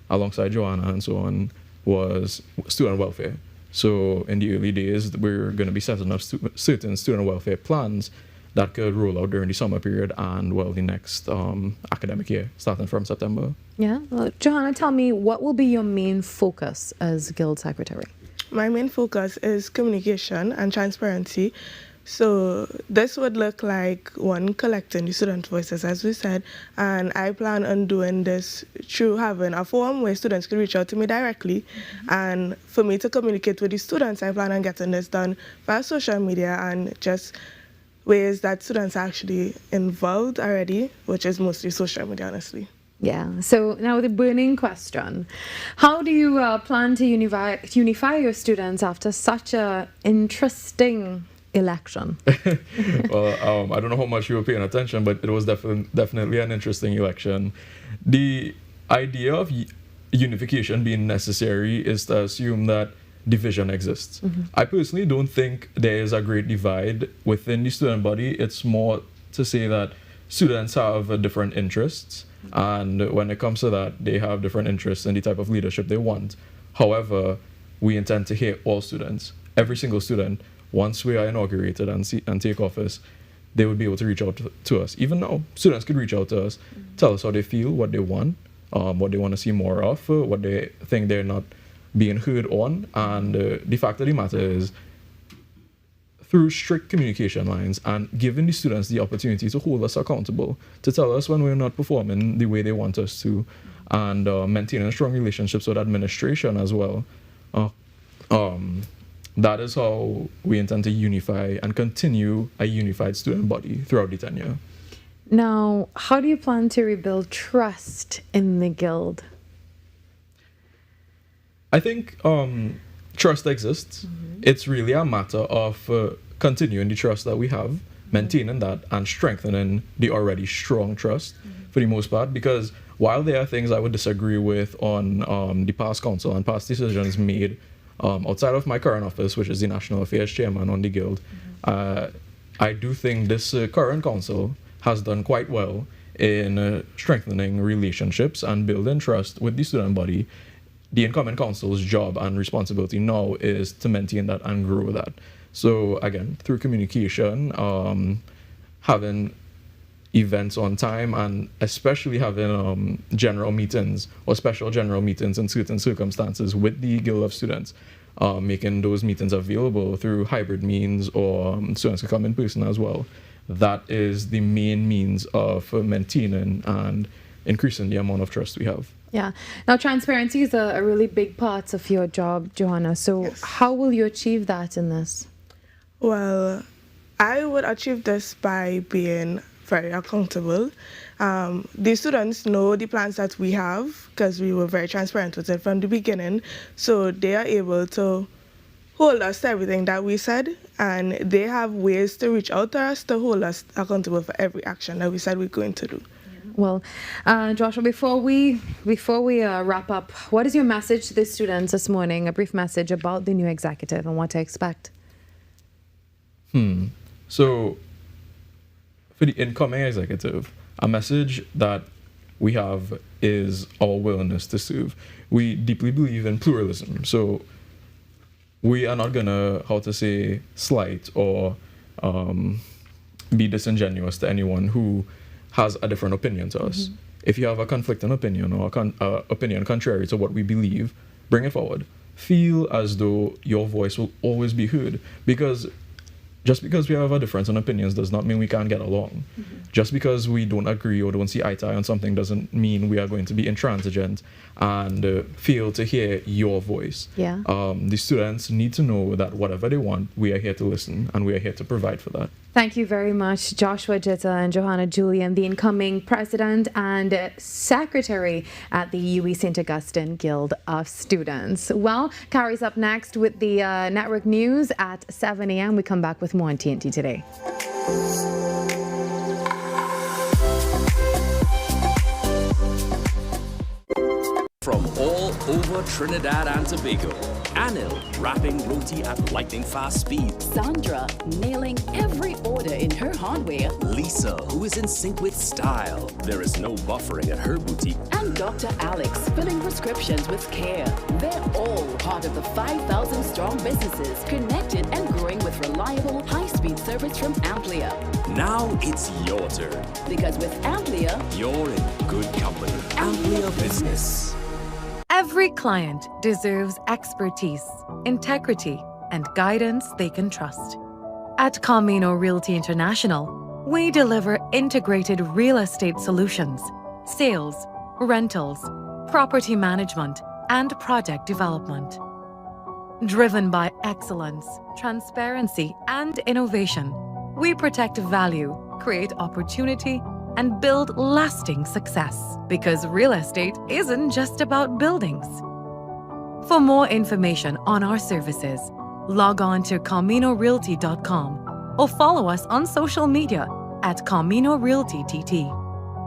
alongside Joanna and so on, was student welfare. So in the early days, we're going to be setting up certain student welfare plans that could roll out during the summer period and, well, the next academic year, starting from September. Yeah. Well, Johanna, tell me, what will be your main focus as Guild Secretary? My main focus is communication and transparency. So this would look like, one, collecting the student voices, as we said, and I plan on doing this through having a forum where students can reach out to me directly. And for me to communicate with the students, I plan on getting this done via social media and just ways that students are actually involved already, which is mostly social media, honestly. Yeah. So now the burning question: how do you plan to unify your students after such a interesting election? Well, I don't know how much you were paying attention, but it was definitely an interesting election. The idea of unification being necessary is to assume that division exists. I personally don't think there is a great divide within the student body. It's more to say that students have different interests, and when it comes to that, they have different interests in the type of leadership they want. However, we intend to hear all students, every single student. Once we are inaugurated and take office, they would be able to reach out to us. Even now, students could reach out to us, tell us how they feel, what they want to see more of, what they think they're not being heard on. And the fact of the matter is, through strict communication lines and giving the students the opportunity to hold us accountable, to tell us when we're not performing the way they want us to, and maintaining strong relationships with administration as well. That is how we intend to unify and continue a unified student body throughout the tenure. Now, how do you plan to rebuild trust in the Guild? I think trust exists. It's really a matter of continuing the trust that we have, maintaining that, and strengthening the already strong trust for the most part. Because while there are things I would disagree with on the past council and past decisions made outside of my current office, which is the National Affairs Chairman on the Guild, I do think this current council has done quite well in strengthening relationships and building trust with the student body. The incoming council's job and responsibility now is to maintain that and grow that. So again, through communication, having events on time, and especially having general meetings or special general meetings in certain circumstances with the Guild of Students, making those meetings available through hybrid means, or students can come in person as well. That is the main means of maintaining and increasing the amount of trust we have. Yeah. Now, transparency is a really big part of your job, Johanna. So how will you achieve that in this? Well, I would achieve this by being very accountable. The students know the plans that we have because we were very transparent with it from the beginning. So they are able to hold us to everything that we said, and they have ways to reach out to us to hold us accountable for every action that we said we're going to do. Well, Joshua, before we wrap up, what is your message to the students this morning? A brief message about the new executive and what to expect. So, for the incoming executive, a message that we have is our willingness to serve. We deeply believe in pluralism, so we are not gonna, slight or be disingenuous to anyone who has a different opinion to us. If you have a conflicting opinion or opinion contrary to what we believe, bring it forward. Feel as though your voice will always be heard, because just because we have a difference in opinions does not mean we can't get along. Just because we don't agree or don't see eye to eye on something doesn't mean we are going to be intransigent and fail to hear your voice. Yeah. The students need to know that whatever they want, we are here to listen and we are here to provide for that. Thank you very much, Joshua Jitta and Johanna Julian, the incoming president and secretary at the UE St. Augustine Guild of Students. Well, Carrie's up next with the network news at 7 a.m. We come back with more on TNT Today. From all over Trinidad and Tobago, Anil wrapping roti at lightning fast speed. Sandra nailing every order in her hardware. Lisa, who is in sync with style. There is no buffering at her boutique. And Dr. Alex filling prescriptions with care. They're all part of the 5,000 strong businesses connected and growing with reliable, high-speed service from Amplia. Now it's your turn. Because with Amplia, you're in good company. Amplia Business. Every client deserves expertise, integrity, and guidance they can trust. At Camino Realty International, we deliver integrated real estate solutions, sales, rentals, property management, and project development. Driven by excellence, transparency, and innovation, we protect value, create opportunity, and build lasting success, because real estate isn't just about buildings. For more information on our services, log on to CaminoRealty.com or follow us on social media at Camino Realty TT.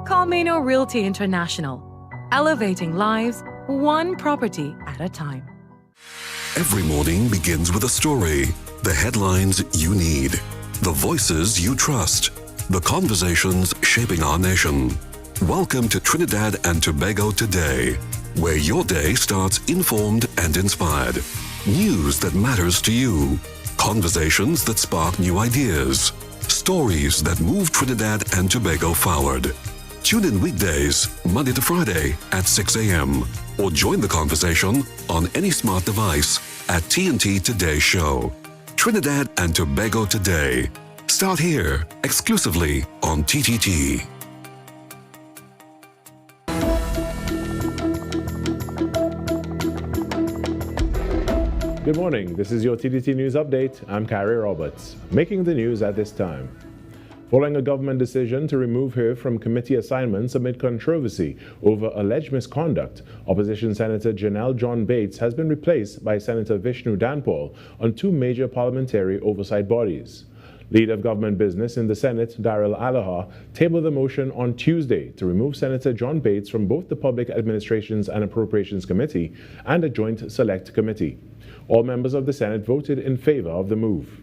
Camino Realty International, elevating lives one property at a time. Every morning begins with a story, the headlines you need, the voices you trust, the conversations shaping our nation. Welcome to Trinidad and Tobago Today, where your day starts informed and inspired. News that matters to you. Conversations that spark new ideas. Stories that move Trinidad and Tobago forward. Tune in weekdays, Monday to Friday at 6 a.m. or join the conversation on any smart device at TNT Today Show. Trinidad and Tobago Today. Start here, exclusively on TTT. Good morning. This is your TTT News Update. I'm Carrie Roberts. Making the news at this time. Following a government decision to remove her from committee assignments amid controversy over alleged misconduct, opposition Senator Janelle John Bates has been replaced by Senator Vishnu Danpal on two major parliamentary oversight bodies. Leader of Government Business in the Senate, Daryl Aloha, tabled the motion on Tuesday to remove Senator John Bates from both the Public Administrations and Appropriations Committee and a joint select committee. All members of the Senate voted in favor of the move.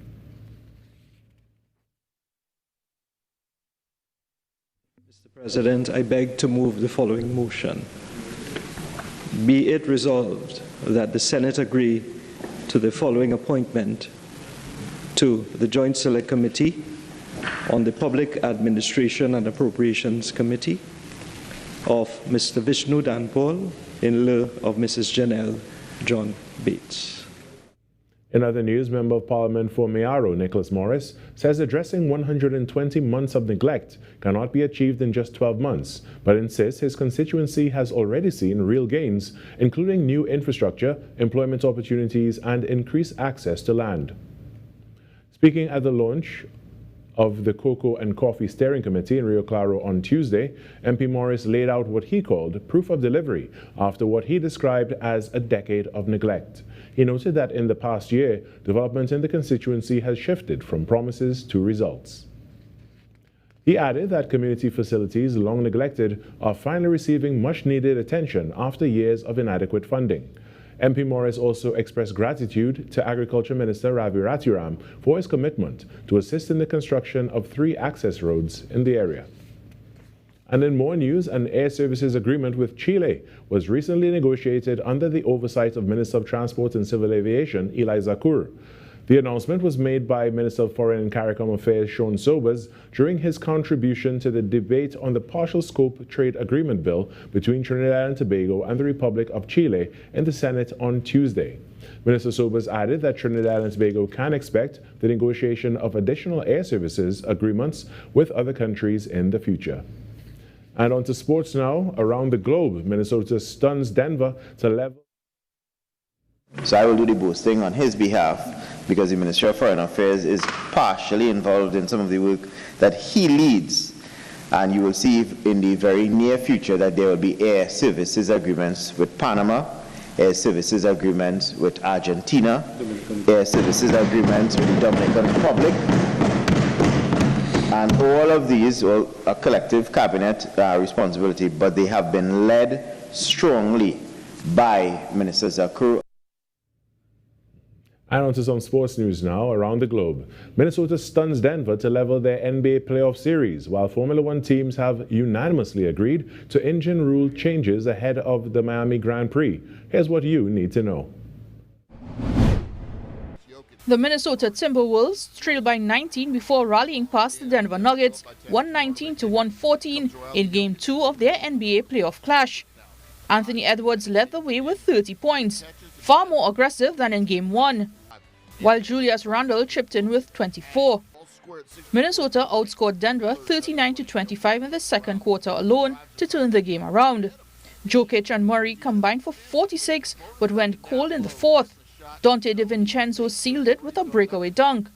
President, I beg to move the following motion. Be it resolved that the Senate agree to the following appointment to the Joint Select Committee on the Public Administration and Appropriations Committee of Mr. Vishnu Danpal in lieu of Mrs. Janelle John Bates. In other news, Member of Parliament for Mayaro, Nicholas Morris, says addressing 120 months of neglect cannot be achieved in just 12 months, but insists his constituency has already seen real gains, including new infrastructure, employment opportunities, and increased access to land. Speaking at the launch of the Cocoa and Coffee Steering Committee in Rio Claro on Tuesday, MP Morris laid out what he called proof of delivery after what he described as a decade of neglect. He noted that in the past year, development in the constituency has shifted from promises to results. He added that community facilities long neglected are finally receiving much-needed attention after years of inadequate funding. MP Morris also expressed gratitude to Agriculture Minister Ravi Rathiram for his commitment to assist in the construction of 3 access roads in the area. And in more news, an air services agreement with Chile was recently negotiated under the oversight of Minister of Transport and Civil Aviation, Eli Zakur. The announcement was made by Minister of Foreign and CARICOM Affairs, Sean Sobers, during his contribution to the debate on the partial scope trade agreement bill between Trinidad and Tobago and the Republic of Chile in the Senate on Tuesday. Minister Sobers added that Trinidad and Tobago can expect the negotiation of additional air services agreements with other countries in the future. And on to sports now. Around the globe, Minnesota stuns Denver to level. So I will do the boasting on his behalf because the Ministry of Foreign Affairs is partially involved in some of the work that he leads. And you will see in the very near future that there will be air services agreements with Panama, air services agreements with Argentina, air services agreements with the Dominican Republic. And all of these are a collective cabinet responsibility, but they have been led strongly by Minister Zakur. And on to some sports news now around the globe. Minnesota stuns Denver to level their NBA playoff series, while Formula One teams have unanimously agreed to engine rule changes ahead of the Miami Grand Prix. Here's what you need to know. The Minnesota Timberwolves trailed by 19 before rallying past the Denver Nuggets 119 to 114 in Game 2 of their NBA playoff clash. Anthony Edwards led the way with 30 points, far more aggressive than in Game 1, while Julius Randle chipped in with 24. Minnesota outscored Denver 39 to 25 in the second quarter alone to turn the game around. Jokic and Murray combined for 46 but went cold in the fourth. Dante DiVincenzo sealed it with a breakaway dunk.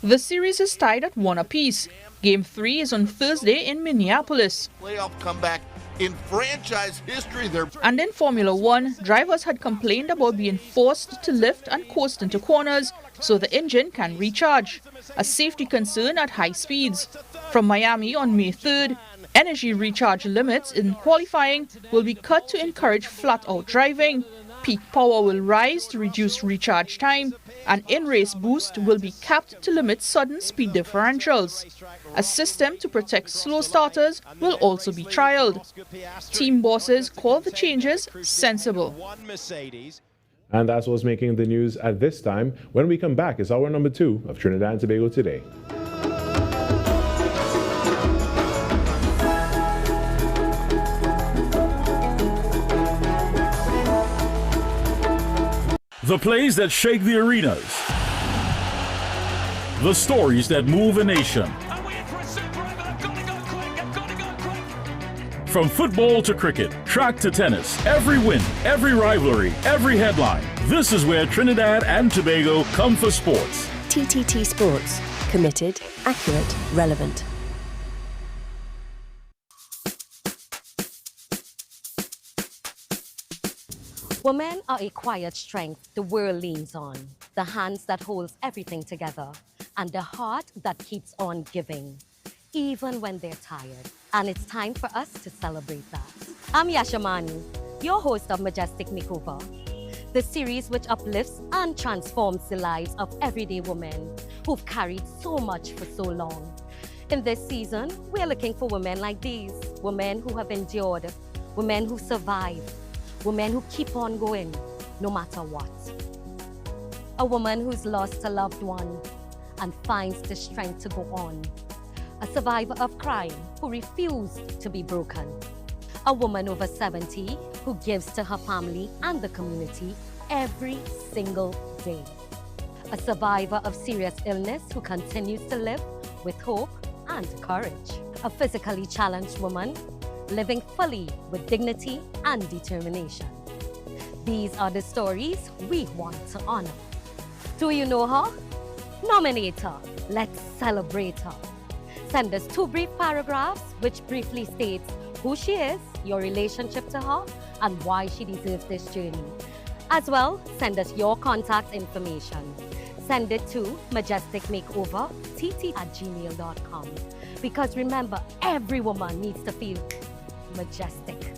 The series is tied at 1 apiece. Game 3 is on Thursday in Minneapolis. Playoff comeback in franchise history. And in Formula One, drivers had complained about being forced to lift and coast into corners so the engine can recharge, a safety concern at high speeds. From Miami on May 3rd, energy recharge limits in qualifying will be cut to encourage flat-out driving. Peak power will rise to reduce recharge time, and in-race boost will be capped to limit sudden speed differentials. A system to protect slow starters will also be trialed. Team bosses call the changes sensible. And that's what's making the news at this time. When we come back, it's hour number 2 of Trinidad and Tobago Today. The plays that shake the arenas. The stories that move a nation. From football to cricket, track to tennis, every win, every rivalry, every headline. This is where Trinidad and Tobago come for sports. TTT Sports. Committed, accurate, relevant. Women are a quiet strength the world leans on, the hands that holds everything together, and the heart that keeps on giving, even when they're tired. And it's time for us to celebrate that. I'm Yasha Mani, your host of Majestic Makeover, the series which uplifts and transforms the lives of everyday women who've carried so much for so long. In this season, we're looking for women like these, women who have endured, women who survive, women who keep on going, no matter what. A woman who's lost a loved one and finds the strength to go on. A survivor of crime who refused to be broken. A woman over 70 who gives to her family and the community every single day. A survivor of serious illness who continues to live with hope and courage. A physically challenged woman living fully with dignity and determination. These are the stories we want to honor. Do you know her? Nominate her. Let's celebrate her. Send us 2 brief paragraphs which briefly states who she is, your relationship to her, and why she deserves this journey. As well, send us your contact information. Send it to majesticmakeover@tt@gmail.com. Because remember, every woman needs to feel majestic.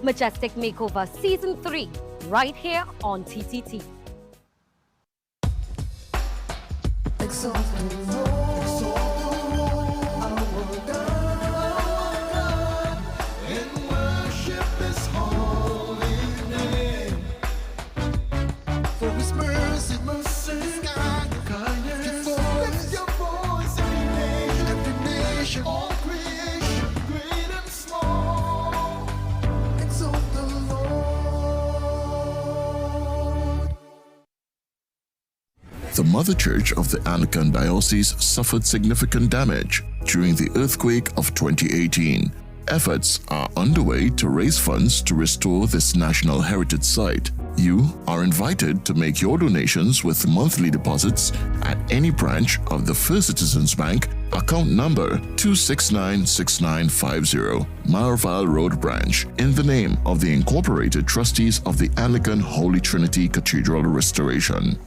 Majestic Makeover Season 3, right here on TTT. The Mother Church of the Anglican Diocese suffered significant damage during the earthquake of 2018. Efforts are underway to raise funds to restore this national heritage site. You are invited to make your donations with monthly deposits at any branch of the First Citizens Bank, account number 2696950, Marval Road Branch, in the name of the Incorporated Trustees of the Anglican Holy Trinity Cathedral Restoration.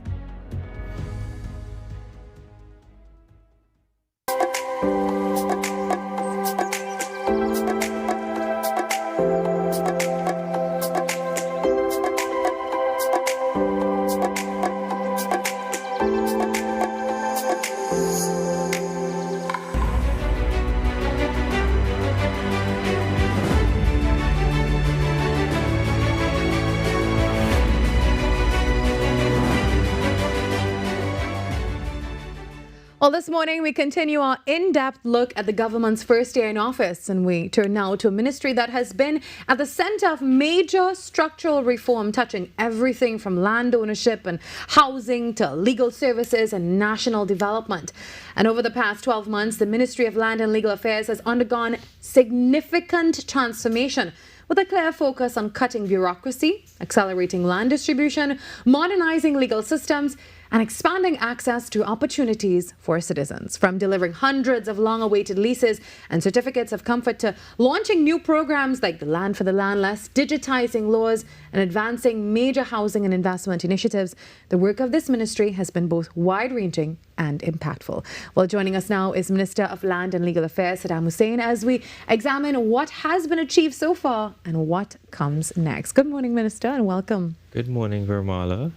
Well, this morning we continue our in-depth look at the government's first year in office, and we turn now to a ministry that has been at the center of major structural reform touching everything from land ownership and housing to legal services and national development. And over the past 12 months, the Ministry of Land and Legal Affairs has undergone significant transformation, with a clear focus on cutting bureaucracy, accelerating land distribution, modernizing legal systems, and expanding access to opportunities for citizens. From delivering hundreds of long-awaited leases and certificates of comfort to launching new programs like the Land for the Landless, digitizing laws, and advancing major housing and investment initiatives, the work of this ministry has been both wide-ranging and impactful. Well, joining us now is Minister of Land and Legal Affairs, Saddam Hussein, as we examine what has been achieved so far and what comes next. Good morning, Minister, and welcome. Good morning, Virmala.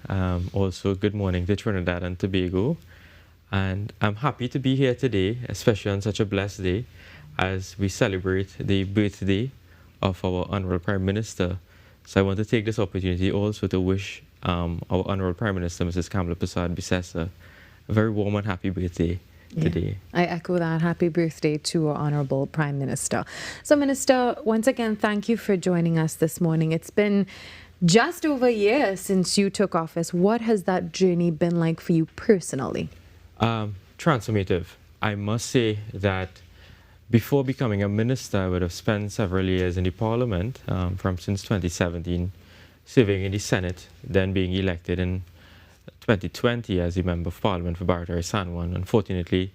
Also, good morning to Trinidad and Tobago. And I'm happy to be here today, especially on such a blessed day, as we celebrate the birthday of our Honorable Prime Minister. So I want to take this opportunity also to wish our Honorable Prime Minister, Mrs. Kamala Prasad Bisesa, a very warm and happy birthday today. I echo that. Happy birthday to our Honorable Prime Minister. So, Minister, once again, thank you for joining us this morning. It's been just over a year since you took office. What has that journey been like for you personally? transformative. I must say that before becoming a minister, I would have spent several years in the parliament, since 2017, serving in the Senate, then being elected in 2020 as a member of parliament for Baratory San Juan. Unfortunately,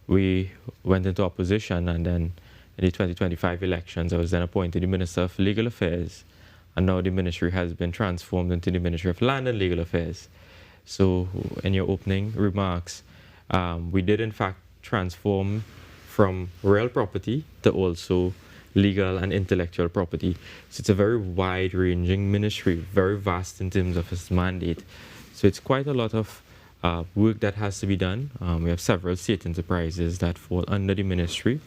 we went into opposition, and then in the 2025 elections, I was then appointed the Minister of Legal Affairs, and now the ministry has been transformed into the Ministry of Land and Legal Affairs. So in your opening remarks, we did in fact transform from real property to also legal and intellectual property. So it's a very wide-ranging ministry, very vast in terms of its mandate. So it's quite a lot of work that has to be done. We have several state enterprises that fall under the ministry.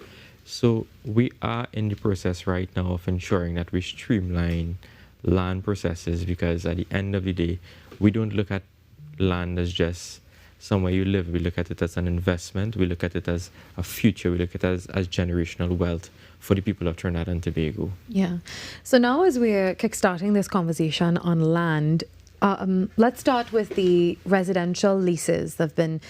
So we are in the process right now of ensuring that we streamline land processes, because at the end of the day, we don't look at land as just somewhere you live. We look at it as an investment. We look at it as a future. We look at it as generational wealth for the people of Trinidad and Tobago. Yeah. So now as we're kickstarting this conversation on land, let's start with the residential leases that have been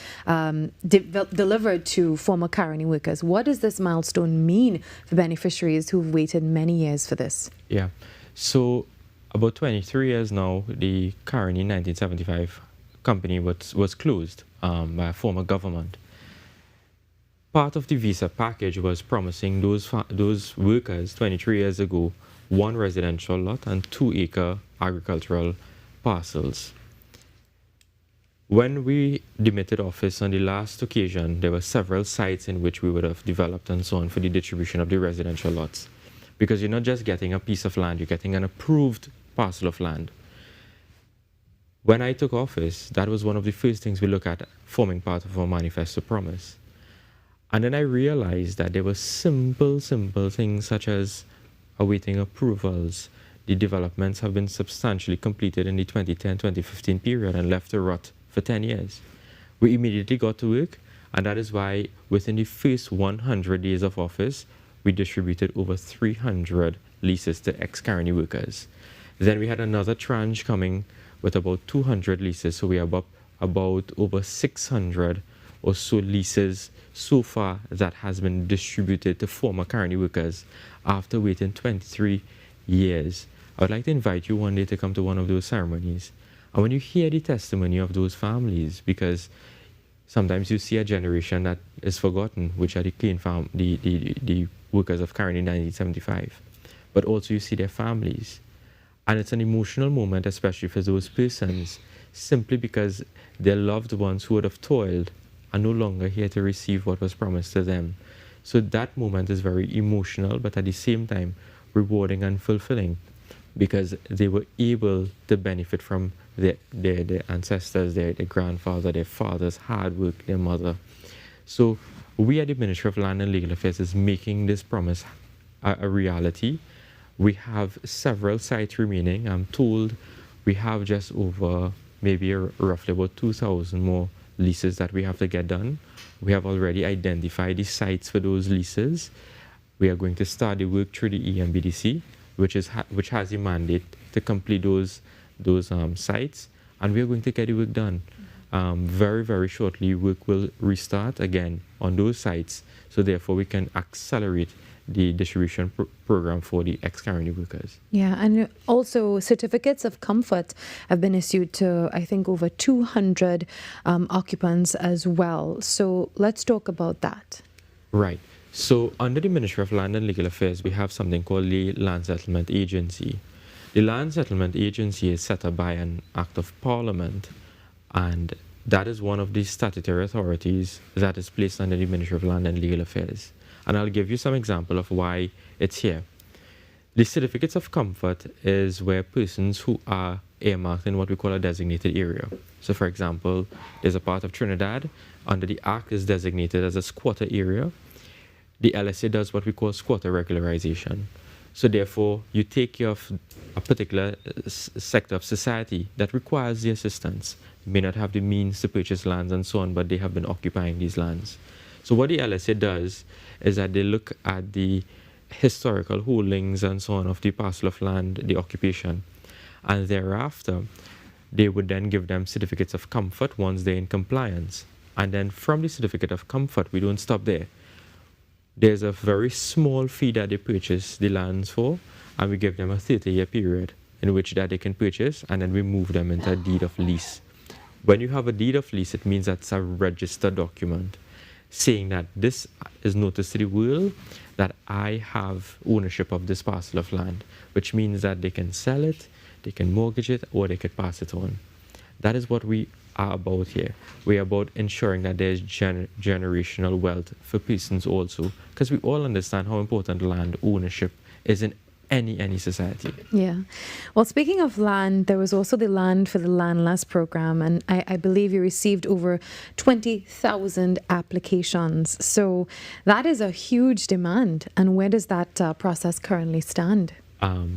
delivered to former Caroni workers. What does this milestone mean for beneficiaries who've waited many years for this? Yeah. So about 23 years now, the Caroni 1975 company was closed by a former government. Part of the visa package was promising those workers 23 years ago 1 residential lot and 2-acre agricultural parcels. When we demitted office on the last occasion, there were several sites in which we would have developed and so on for the distribution of the residential lots. Because you're not just getting a piece of land, you're getting an approved parcel of land. When I took office, that was one of the first things we looked at forming part of our manifesto promise. And then I realized that there were simple things such as awaiting approvals. The developments have been substantially completed in the 2010-2015 period and left to rot for 10 years. We immediately got to work, and that is why within the first 100 days of office, we distributed over 300 leases to ex-Caroni workers. Then we had another tranche coming with about 200 leases, so we have about over 600 or so leases so far that has been distributed to former Caroni workers after waiting 23 years. I would like to invite you one day to come to one of those ceremonies. And when you hear the testimony of those families, because sometimes you see a generation that is forgotten, which are the workers of Caroni in 1975, but also you see their families. And it's an emotional moment, especially for those persons, simply because their loved ones who would have toiled are no longer here to receive what was promised to them. So that moment is very emotional, but at the same time, rewarding and fulfilling, because they were able to benefit from their ancestors, their grandfather, their father's hard work, their mother. So we at the Ministry of Land and Legal Affairs is making this promise a reality. We have several sites remaining. I'm told we have just over maybe roughly about 2,000 more leases that we have to get done. We have already identified the sites for those leases. We are going to start the work through the EMBDC, which has a mandate to complete those sites, and we are going to get the work done. Very, very shortly, work will restart again on those sites, so therefore we can accelerate the distribution program for the ex-Caroni workers. Yeah, and also certificates of comfort have been issued to, I think, over 200 occupants as well. So let's talk about that. Right. So under the Ministry of Land and Legal Affairs, we have something called the Land Settlement Agency. The Land Settlement Agency is set up by an Act of Parliament, and that is one of the statutory authorities that is placed under the Ministry of Land and Legal Affairs. And I'll give you some example of why it's here. The certificates of comfort is where persons who are earmarked in what we call a designated area. So for example, there's a part of Trinidad under the Act is designated as a squatter area. The LSA does what we call squatter regularization. So therefore, you take care of a particular sector of society that requires the assistance. You may not have the means to purchase lands and so on, but they have been occupying these lands. So what the LSA does is that they look at the historical holdings and so on of the parcel of land, the occupation, and thereafter they would then give them certificates of comfort once they're in compliance. And then from the certificate of comfort, we don't stop there. There's a very small fee that they purchase the lands for, and we give them a 30-year period in which that they can purchase, and then we move them into a deed of lease. When you have a deed of lease, it means that's a registered document saying that this is notice to the world that I have ownership of this parcel of land, which means that they can sell it, they can mortgage it, or they could pass it on. That is what we are about here. We are about ensuring that there's generational wealth for persons also, because we all understand how important land ownership is in any society. Yeah. Well, speaking of land, there was also the Land for the Landless program, and I believe you received over 20,000 applications. So that is a huge demand. And where does that process currently stand?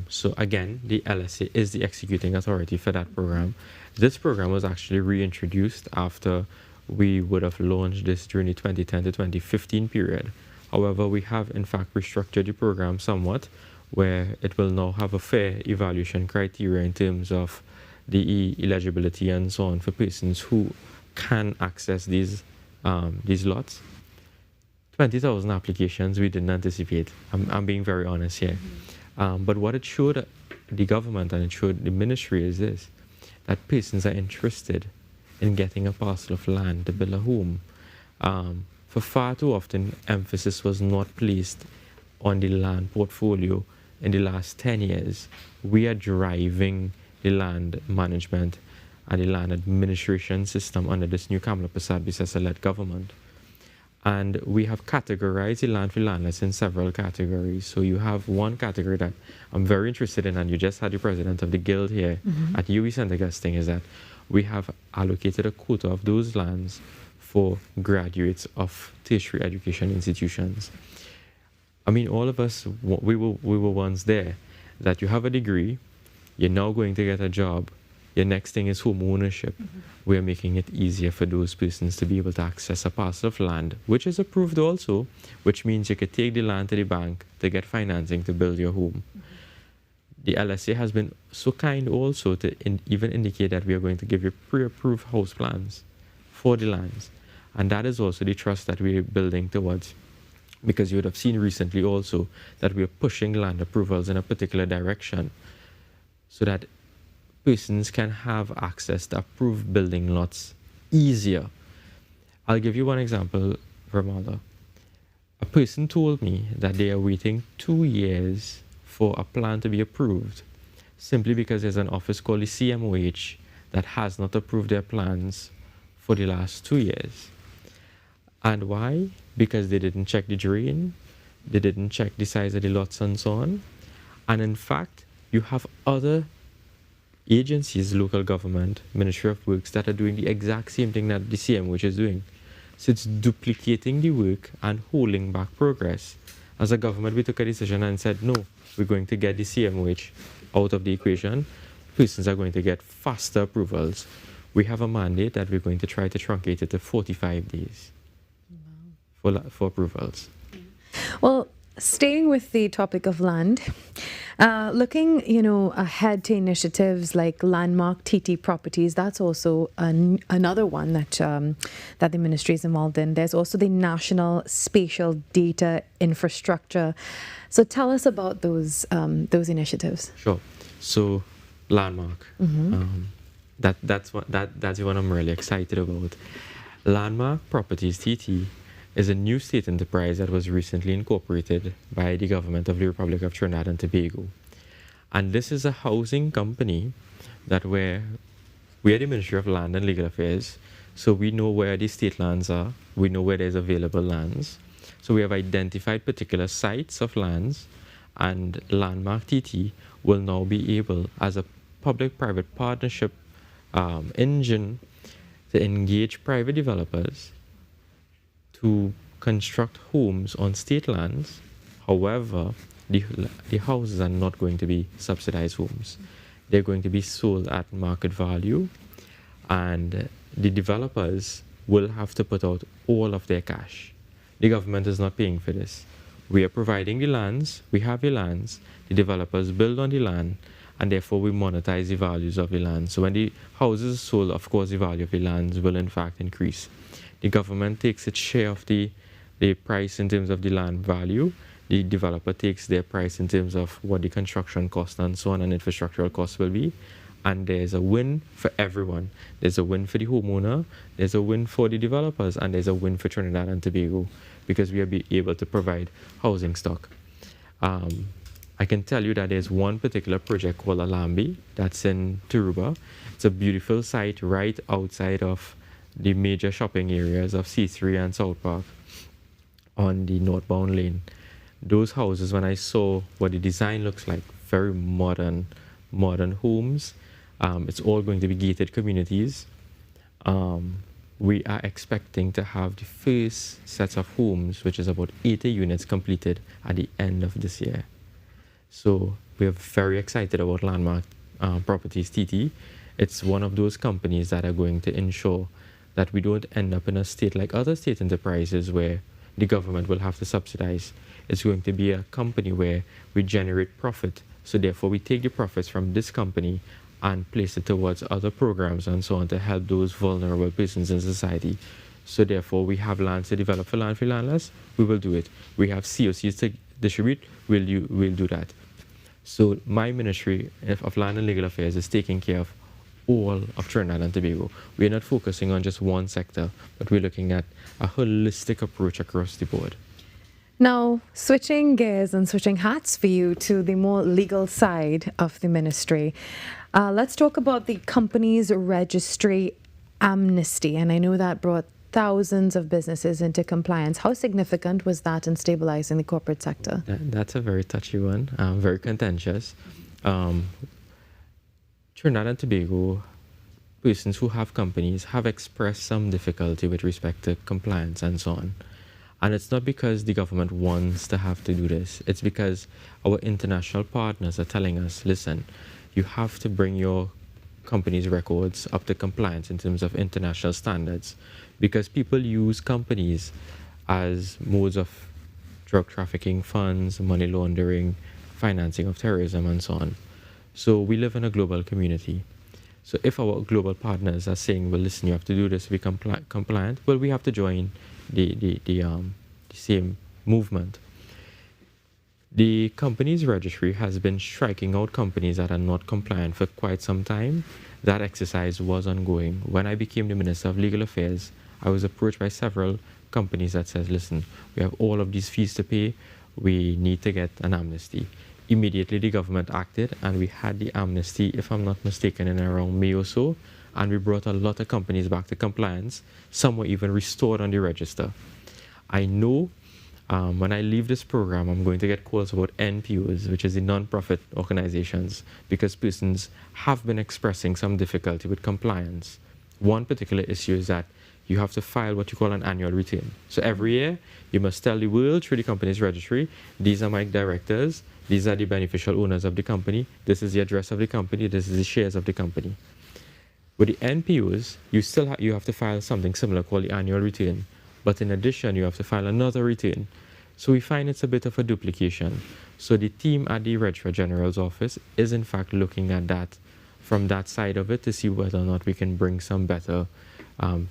So again, the LSA is the executing authority for that program. This program was actually reintroduced after we would have launched this during the 2010 to 2015 period. However, we have in fact restructured the program somewhat, where it will now have a fair evaluation criteria in terms of the eligibility and so on for persons who can access these lots. 20,000 applications we didn't anticipate. I'm being very honest here. But what it showed the government and it showed the ministry is this, that persons are interested in getting a parcel of land to build a home. For far too often, emphasis was not placed on the land portfolio. In the last 10 years, we are driving the land management and the land administration system under this new Kamala Persad-Bissessar-led government. And we have categorized the land for landless in several categories. So you have one category that I'm very interested in, and you just had the president of the guild here at UWI St. Augustine, is that we have allocated a quota of those lands for graduates of tertiary education institutions. I mean, all of us, we were once there, that you have a degree, you're now going to get a job, your next thing is home ownership. We are making it easier for those persons to be able to access a parcel of land, which is approved also, which means you could take the land to the bank to get financing to build your home. The LSA has been so kind also to even indicate that we are going to give you pre-approved house plans for the lands. And that is also the trust that we are building towards. Because you would have seen recently also that we are pushing land approvals in a particular direction so that persons can have access to approved building lots easier. I'll give you one example, Virmala. A person told me that they are waiting 2 years for a plan to be approved simply because there's an office called the CMOH that has not approved their plans for the last 2 years. And why? Because they didn't check the drain, they didn't check the size of the lots and so on. And in fact, you have other agencies, local government, Ministry of Works, that are doing the exact same thing that the CMOH is doing. So it's duplicating the work and holding back progress. As a government, we took a decision and said, no, we're going to get the CMOH out of the equation. Persons are going to get faster approvals. We have a mandate that we're going to try to truncate it to 45 days. For approvals. Well, staying with the topic of land, looking, ahead to initiatives like landmark TT properties, that's also another one that that the ministry is involved in. There's also the National Spatial Data Infrastructure. So tell us about those initiatives. Sure. So landmark, that's what I'm really excited about. Landmark Properties TT is a new state enterprise that was recently incorporated by the government of the Republic of Trinidad and Tobago. And this is a housing company that we are the Ministry of Land and Legal Affairs, so we know where the state lands are, we know where there's available lands. So we have identified particular sites of lands, and Landmark TT will now be able, as a public-private partnership engine, to engage private developers to construct homes on state lands. However, the houses are not going to be subsidized homes. They're going to be sold at market value, and the developers will have to put out all of their cash. The government is not paying for this. We are providing the lands, we have the lands, the developers build on the land, and therefore we monetize the values of the land. So when the houses are sold, of course, the value of the lands will in fact increase. The government takes its share of the price in terms of the land value. The developer takes their price in terms of what the construction cost and so on and infrastructural costs will be. And there's a win for everyone. There's a win for the homeowner, there's a win for the developers, and there's a win for Trinidad and Tobago because we will be able to provide housing stock. I can tell you that there's one particular project called Alambi that's in Turuba. It's a beautiful site right outside of the major shopping areas of C3 and South Park on the northbound lane. Those houses, when I saw what the design looks like, very modern homes. It's all going to be gated communities. We are expecting to have the first sets of homes, which is about 80 units completed at the end of this year. So we are very excited about Landmark Properties TT. It's one of those companies that are going to ensure that we don't end up in a state like other state enterprises where the government will have to subsidize. It's going to be a company where we generate profit. So therefore we take the profits from this company and place it towards other programs and so on to help those vulnerable persons in society. So therefore we have land to develop for land free landless, we will do it. We have COCs to distribute, we'll do that. So my Ministry of Land and Legal Affairs is taking care of all of Trinidad and Tobago. We're not focusing on just one sector, but we're looking at a holistic approach across the board. Now, switching gears and switching hats for you to the more legal side of the ministry, let's talk about the company's registry amnesty. And I know that brought thousands of businesses into compliance. How significant was that in stabilizing the corporate sector? That's a very touchy one, very contentious. Trinidad and Tobago persons who have companies have expressed some difficulty with respect to compliance and so on. And it's not because the government wants to have to do this. It's because our international partners are telling us, listen, you have to bring your company's records up to compliance in terms of international standards, because people use companies as modes of drug trafficking funds, money laundering, financing of terrorism, and so on. So we live in a global community. So if our global partners are saying, well, listen, you have to do this to be compliant, well, we have to join the same movement. The company's registry has been striking out companies that are not compliant for quite some time. That exercise was ongoing. When I became the Minister of Legal Affairs, I was approached by several companies that says, listen, we have all of these fees to pay, we need to get an amnesty. Immediately the government acted and we had the amnesty, if I'm not mistaken, in around May or so, and we brought a lot of companies back to compliance. Some were even restored on the register. I know when I leave this program, I'm going to get calls about NPOs, which is the non-profit organizations, because persons have been expressing some difficulty with compliance. One particular issue is that you have to file what you call an annual return. So every year, you must tell the world through the company's registry, these are my directors, these are the beneficial owners of the company, this is the address of the company, this is the shares of the company. With the NPOs, you have to file something similar called the annual return. But in addition, you have to file another return. So we find it's a bit of a duplication. So the team at the Registrar General's office is in fact looking at that from that side of it to see whether or not we can bring some better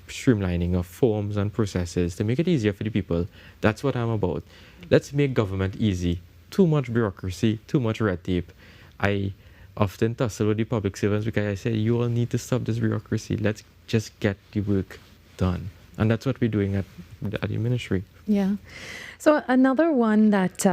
streamlining of forms and processes to make it easier for the people. That's what I'm about. Let's make government easy. Too much bureaucracy, too much red tape. I often tussle with the public servants because I say, you all need to stop this bureaucracy. Let's just get the work done. And that's what we're doing at the ministry. Yeah. So another one that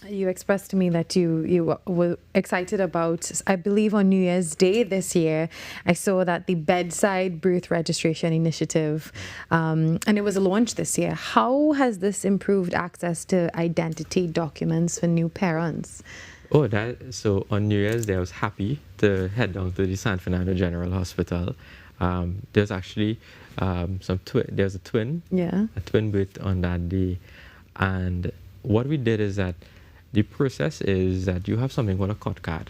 you expressed to me that you were excited about, I believe on New Year's Day this year, I saw that the Bedside Birth Registration Initiative, and it was launched this year. How has this improved access to identity documents for new parents? Oh, so on New Year's Day, I was happy to head down to the San Fernando General Hospital. There's actually there's a twin birth on that day. And what we did is that the process is that you have something called a COT card,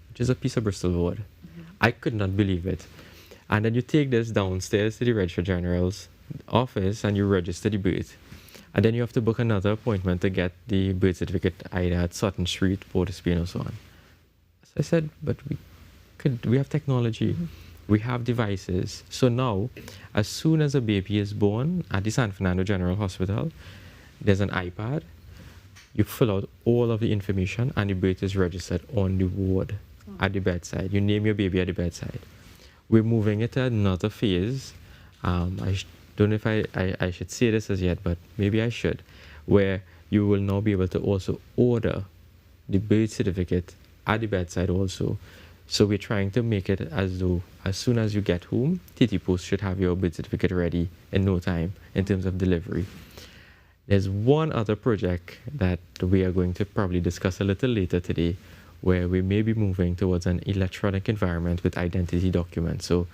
which is a piece of Bristol board. I could not believe it. And then you take this downstairs to the Registrar General's office and you register the birth. And then you have to book another appointment to get the birth certificate either at Sutton Street, Port of Spain, or so on. So I said, but we have technology. We have devices. So now, as soon as a baby is born at the San Fernando General Hospital, there's an iPad. You fill out all of the information and the birth is registered on the ward at the bedside. You name your baby at the bedside. We're moving it to another phase. Don't know if I should say this as yet, but maybe I should, where you will now be able to also order the birth certificate at the bedside also. So we're trying to make it as though as soon as you get home, TT Post should have your birth certificate ready in no time in terms of delivery. There's one other project that we are going to probably discuss a little later today, where we may be moving towards an electronic environment with identity documents. So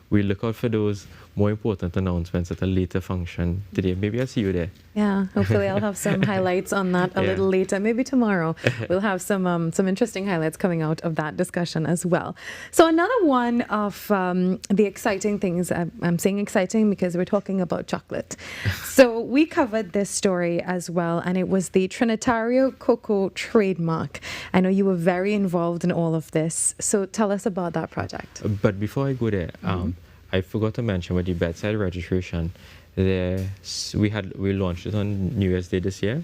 we look out for those more important announcements at a later function today. Maybe I'll see you there. Yeah, hopefully I'll have some highlights on that a little later. Maybe tomorrow we'll have some interesting highlights coming out of that discussion as well. So another one of the exciting things, I'm saying exciting because we're talking about chocolate. So we covered this story as well, and it was the Trinitario Cocoa trademark. I know you were very involved in all of this. So tell us about that project. But before I go there, I forgot to mention with the bedside registration, we launched it on New Year's Day this year.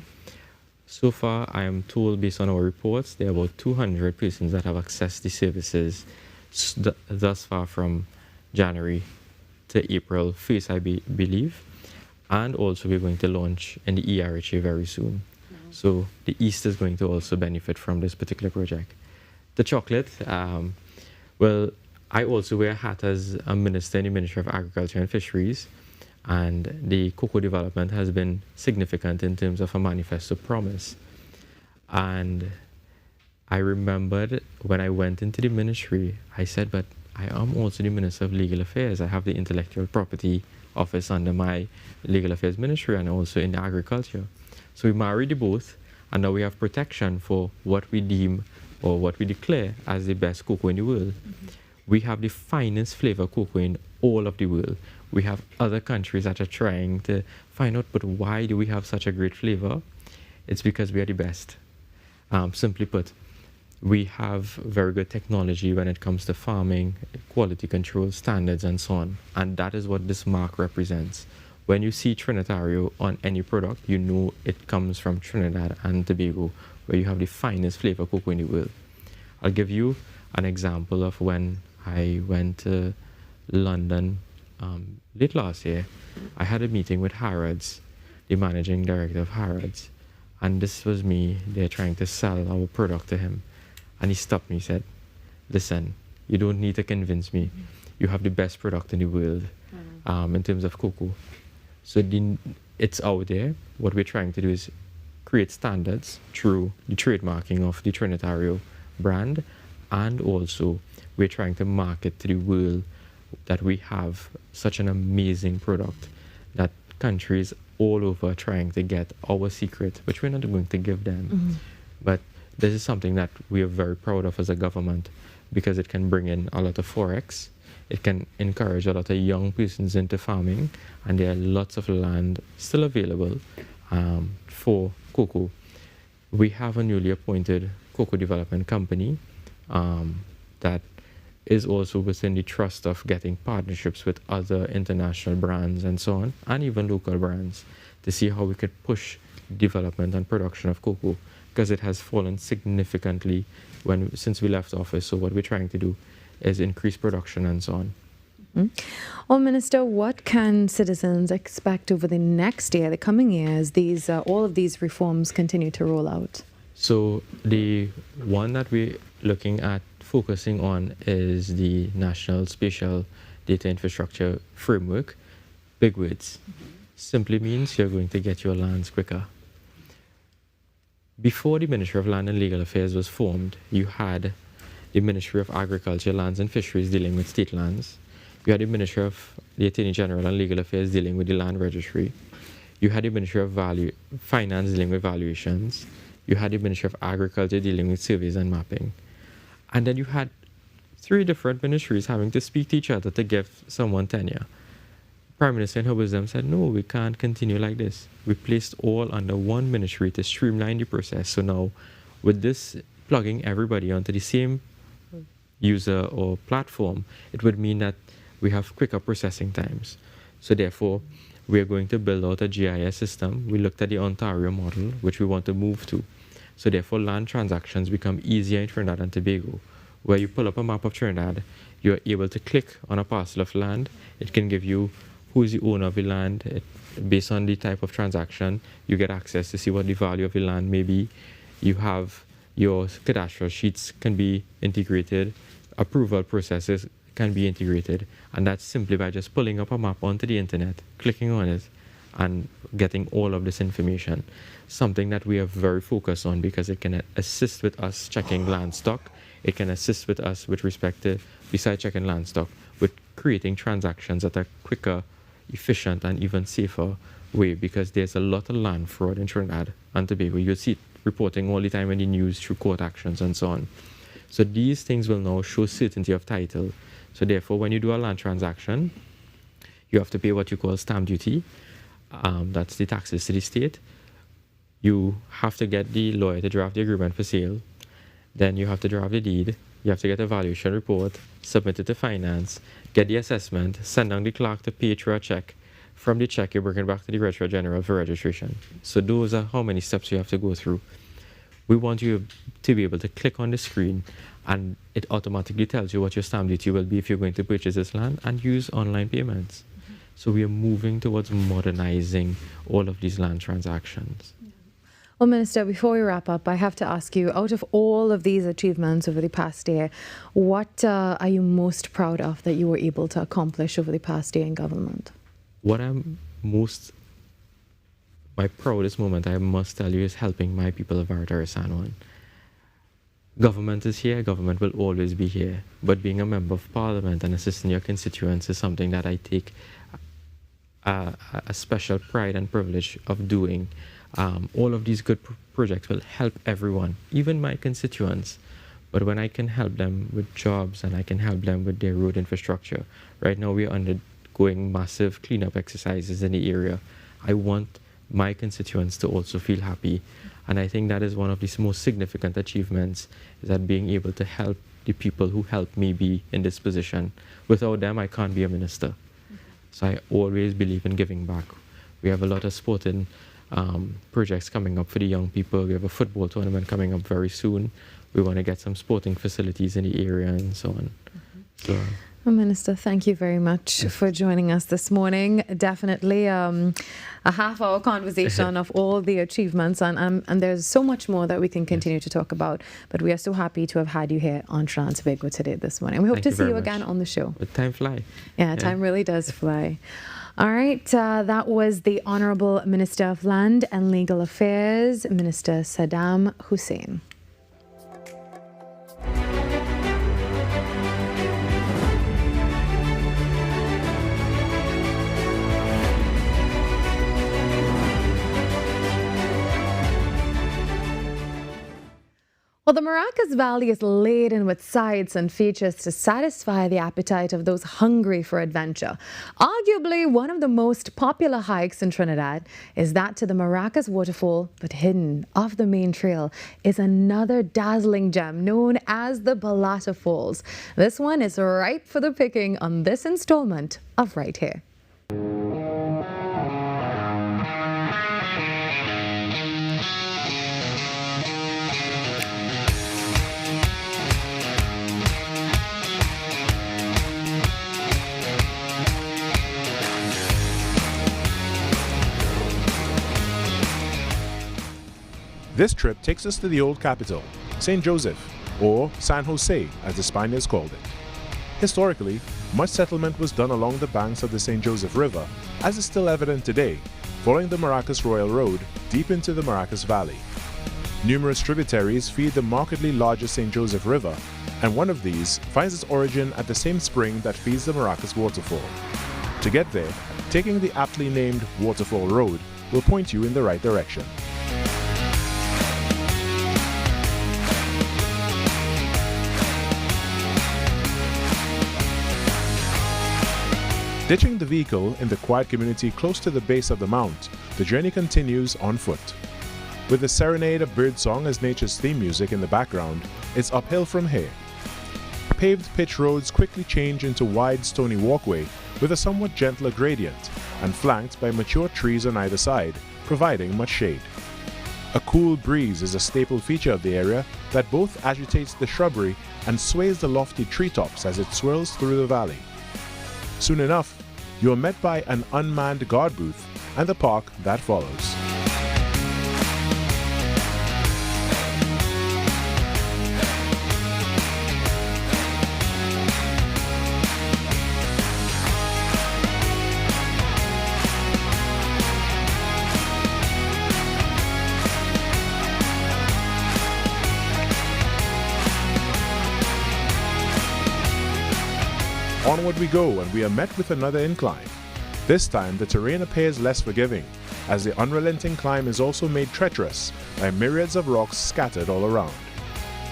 So far, I am told based on our reports, there are about 200 persons that have accessed the services thus far from January to April 1st, I believe. And also we're going to launch in the ERHA very soon. So the East is going to also benefit from this particular project. The chocolate, well, I also wear a hat as a minister in the Ministry of Agriculture and Fisheries, and the cocoa development has been significant in terms of a manifesto promise. And I remembered when I went into the ministry, I said, but I am also the Minister of Legal Affairs. I have the Intellectual Property Office under my Legal Affairs Ministry and also in agriculture. So we married the both, and now we have protection for what we deem or what we declare as the best cocoa in the world. We have the finest flavor cocoa in all of the world. We have other countries that are trying to find out, but why do we have such a great flavor? It's because we are the best. Simply put, we have very good technology when it comes to farming, quality control standards, and so on. And that is what this mark represents. When you see Trinitario on any product, you know it comes from Trinidad and Tobago, where you have the finest flavor cocoa in the world. I'll give you an example of when I went to London late last year. I had a meeting with Harrods, the managing director of Harrods, and this was me there trying to sell our product to him. And he stopped me, he said, listen, you don't need to convince me. You have the best product in the world in terms of cocoa. So it's out there. What we're trying to do is create standards through the trademarking of the Trinitario brand, and also we're trying to market to the world that we have such an amazing product that countries all over are trying to get our secret, which we're not going to give them. But this is something that we are very proud of as a government, because it can bring in a lot of forex, it can encourage a lot of young persons into farming, and there are lots of land still available for cocoa. We have a newly appointed cocoa development company that is also within the trust of getting partnerships with other international brands and so on, and even local brands, to see how we could push development and production of cocoa, because it has fallen significantly since we left office. So what we're trying to do is increase production and so on. Well, Minister, what can citizens expect over the next year, the coming years, all of these reforms continue to roll out? So the one that we're looking at focusing on is the National Spatial Data Infrastructure Framework. Big words. Simply means you're going to get your lands quicker. Before the Ministry of Land and Legal Affairs was formed, you had the Ministry of Agriculture, Lands and Fisheries dealing with state lands. You had the Ministry of the Attorney General and Legal Affairs dealing with the Land Registry. You had the Ministry of Finance dealing with valuations. You had the Ministry of Agriculture dealing with surveys and mapping. And then you had 3 different ministries having to speak to each other to give someone tenure. Prime Minister in her wisdom said, no, we can't continue like this. We placed all under one ministry to streamline the process. So now, with this plugging everybody onto the same user or platform, it would mean that we have quicker processing times. So therefore, we are going to build out a GIS system. We looked at the Ontario model, which we want to move to. So therefore, land transactions become easier in Trinidad and Tobago. Where you pull up a map of Trinidad, you're able to click on a parcel of land. It can give you who is the owner of the land. Based on the type of transaction, you get access to see what the value of the land may be. You have your cadastral sheets can be integrated. Approval processes can be integrated. And that's simply by just pulling up a map onto the internet, clicking on it, and getting all of this information. Something that we are very focused on because it can assist with us checking land stock. It can assist with us with respect to, besides checking land stock, with creating transactions at a quicker, efficient, and even safer way, because there's a lot of land fraud in Trinidad and Tobago. You see it reporting all the time in the news through court actions and so on. So these things will now show certainty of title. So therefore, when you do a land transaction, you have to pay what you call stamp duty. That's the taxes to the state. You have to get the lawyer to draft the agreement for sale. Then you have to draft the deed. You have to get a valuation report, submit it to finance, get the assessment, send down the clerk to pay through a check. From the check, you bring it back to the Registrar General for registration. So those are how many steps you have to go through. We want you to be able to click on the screen and it automatically tells you what your stamp duty will be if you're going to purchase this land and use online payments. So we are moving towards modernizing all of these land transactions. Well, Minister, before we wrap up, I have to ask you, out of all of these achievements over the past year, what are you most proud of that you were able to accomplish over the past year in government? What my proudest moment, I must tell you, is helping my people of Vartarasanwan. Government is here, government will always be here, but being a member of parliament and assisting your constituents is something that I take a special pride and privilege of doing. All of these good projects will help everyone, even my constituents. But when I can help them with jobs and I can help them with their road infrastructure, right now we are undergoing massive cleanup exercises in the area. I want my constituents to also feel happy. And I think that is one of the most significant achievements, is that being able to help the people who helped me be in this position. Without them, I can't be a minister. So I always believe in giving back. We have a lot of sporting projects coming up for the young people. We have a football tournament coming up very soon. We want to get some sporting facilities in the area and so on. So, well, Minister, thank you very much for joining us this morning. Definitely a half-hour conversation of all the achievements, and there's so much more that we can continue to talk about. But we are so happy to have had you here on Trinidad and Tobago today this morning. We hope to see you again on the show. But time flies. Yeah, time really does fly. All right, that was the Honourable Minister of Land and Legal Affairs, Minister Saddam Hussein. Well, the Maracas Valley is laden with sights and features to satisfy the appetite of those hungry for adventure. Arguably, one of the most popular hikes in Trinidad is that to the Maracas waterfall, but hidden off the main trail is another dazzling gem known as the Balata Falls. This one is ripe for the picking on this installment of Right Here. This trip takes us to the old capital, St. Joseph, or San Jose as the Spaniards called it. Historically, much settlement was done along the banks of the St. Joseph River, as is still evident today, following the Maracas Royal Road deep into the Maracas Valley. Numerous tributaries feed the markedly larger St. Joseph River, and one of these finds its origin at the same spring that feeds the Maracas waterfall. To get there, taking the aptly named Waterfall Road will point you in the right direction. Ditching the vehicle in the quiet community close to the base of the mount, the journey continues on foot. With the serenade of birdsong as nature's theme music in the background, it's uphill from here. Paved pitch roads quickly change into wide stony walkway with a somewhat gentler gradient and flanked by mature trees on either side, providing much shade. A cool breeze is a staple feature of the area that both agitates the shrubbery and sways the lofty treetops as it swirls through the valley. Soon enough, you are met by an unmanned guard booth and the park that follows. Onward we go, and we are met with another incline. This time the terrain appears less forgiving, as the unrelenting climb is also made treacherous by myriads of rocks scattered all around.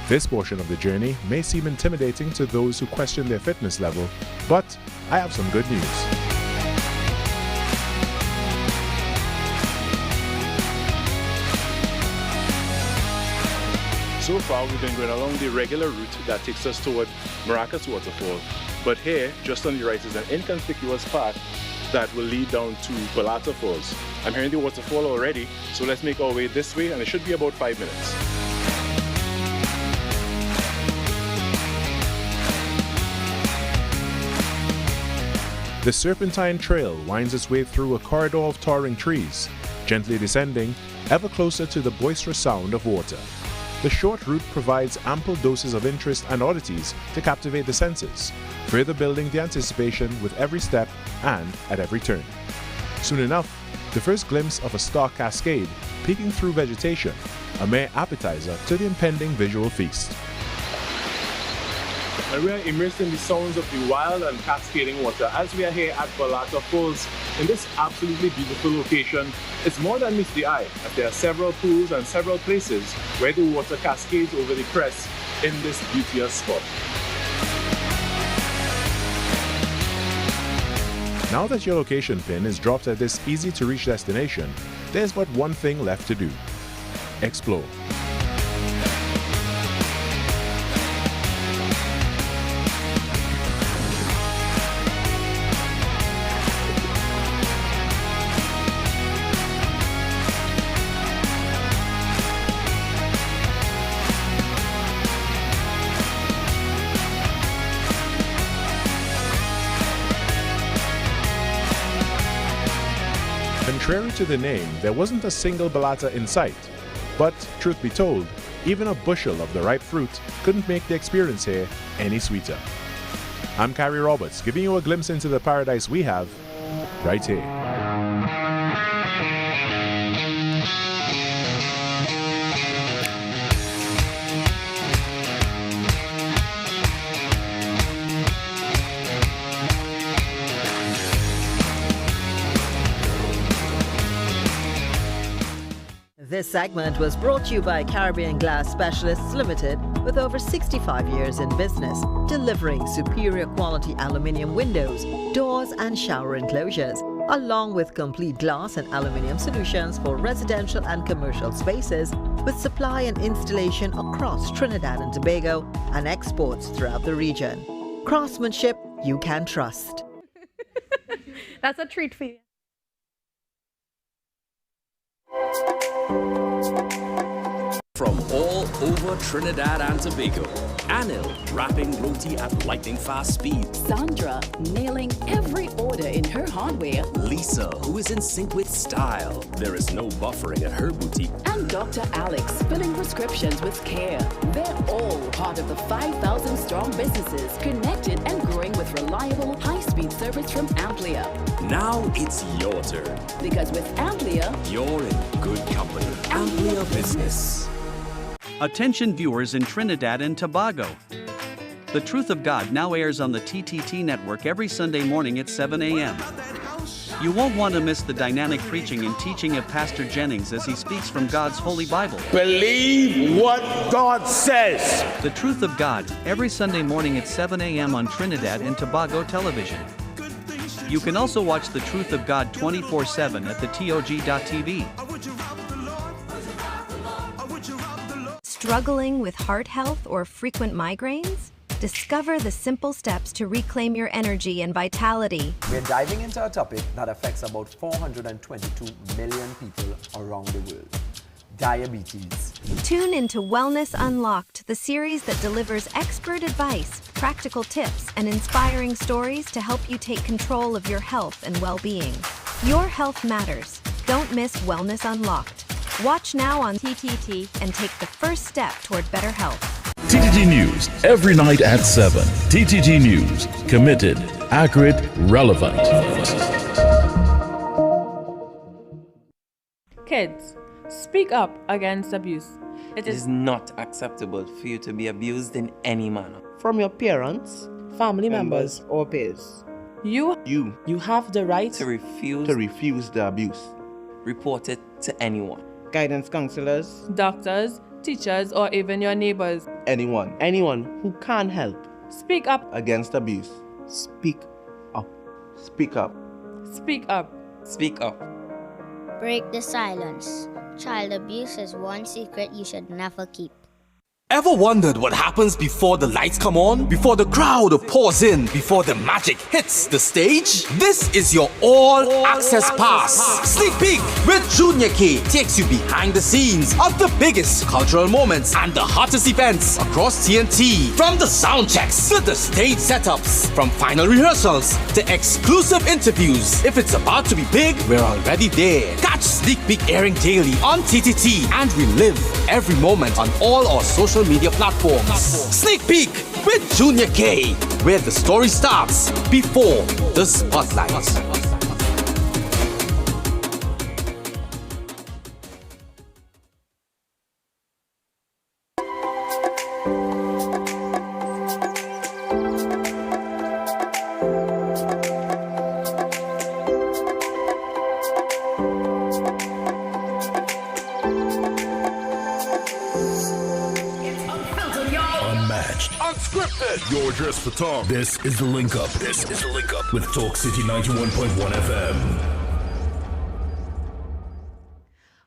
This portion of the journey may seem intimidating to those who question their fitness level, but I have some good news. So far we've been going along the regular route that takes us toward Maracas Waterfall, but here, just on the right, is an inconspicuous path that will lead down to Balata Falls. I'm hearing the waterfall already, so let's make our way this way, and it should be about 5 minutes. The Serpentine Trail winds its way through a corridor of towering trees, gently descending, ever closer to the boisterous sound of water. The short route provides ample doses of interest and oddities to captivate the senses, further building the anticipation with every step and at every turn. Soon enough, the first glimpse of a stark cascade peeking through vegetation, a mere appetizer to the impending visual feast. And we are immersed in the sounds of the wild and cascading water as we are here at Balata Falls in this absolutely beautiful location. It's more than meets the eye, as there are several pools and several places where the water cascades over the crest in this beauteous spot. Now that your location pin is dropped at this easy-to-reach destination, there's but one thing left to do: explore. Contrary to the name, there wasn't a single balata in sight. But, truth be told, even a bushel of the ripe fruit couldn't make the experience here any sweeter. I'm Carrie Roberts, giving you a glimpse into the paradise we have right here. This segment was brought to you by Caribbean Glass Specialists Limited, with over 65 years in business, delivering superior quality aluminium windows, doors and shower enclosures, along with complete glass and aluminium solutions for residential and commercial spaces, with supply and installation across Trinidad and Tobago and exports throughout the region. Craftsmanship you can trust. That's a treat for you. From all over Trinidad and Tobago, Anil wrapping roti at lightning-fast speed. Sandra nailing every order in her hardware. Lisa, who is in sync with style. There is no buffering at her boutique. And Dr. Alex filling prescriptions with care. They're all part of the 5,000-strong businesses connected and growing with reliable, high-speed service from Amplia. Now it's your turn. Because with Amplia, you're in good company. Amplia Business. Attention viewers in Trinidad and Tobago. The Truth of God now airs on the TTT network every Sunday morning at 7 a.m. You won't want to miss the dynamic preaching and teaching of Pastor Jennings as he speaks from God's Holy Bible. Believe what God says. The Truth of God, every Sunday morning at 7 a.m. on Trinidad and Tobago television. You can also watch The Truth of God 24/7 at thetog.tv. Struggling with heart health or frequent migraines? Discover the simple steps to reclaim your energy and vitality. We're diving into a topic that affects about 422 million people around the world. Diabetes. Tune into Wellness Unlocked, the series that delivers expert advice, practical tips, and inspiring stories to help you take control of your health and well-being. Your health matters. Don't miss Wellness Unlocked. Watch now on TTT and take the first step toward better health. TTT News, every night at 7. TTT News, committed, accurate, relevant. Kids, speak up against abuse. It is not acceptable for you to be abused in any manner. From your parents, family members, or peers. You have the right to refuse the abuse. Report it to anyone. Guidance counselors, Doctors, teachers, or even your neighbors. anyone who can help Speak up. against abuse. Speak up. Speak up. Speak up. Speak up. Break the silence. Child abuse is one secret you should never keep. Ever wondered what happens before the lights come on? Before the crowd pours in? Before the magic hits the stage? This is your all-access pass. Sneak Peek with Junior K takes you behind the scenes of the biggest cultural moments and the hottest events across TNT. From the sound checks to the stage setups, from final rehearsals to exclusive interviews. If it's about to be big, we're already there. Catch Sneak Peek airing daily on TTT and relive every moment on all our social media platforms. Sneak Peek with Junior K, where the story starts before the spotlight. Unmatched. Unscripted. You're dressed for talk. This is The Link Up. With Talk City 91.1 FM.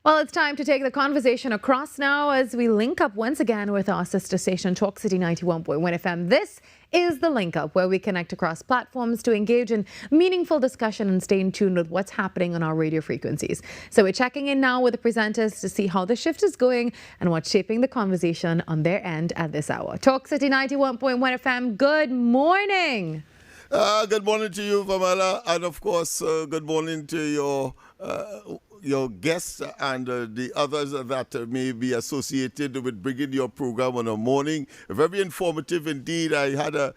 Well, it's time to take the conversation across now as we link up once again with our sister station, Talk City 91.1 FM. This is The Link Up, where we connect across platforms to engage in meaningful discussion and stay in tune with what's happening on our radio frequencies. So we're checking in now with the presenters to see how the shift is going and what's shaping the conversation on their end at this hour. Talk City 91.1 FM, good morning. Good morning to you, Virmala, and of course, good morning to your guests and the others that may be associated with bringing your program on a morning. Very informative indeed. I had a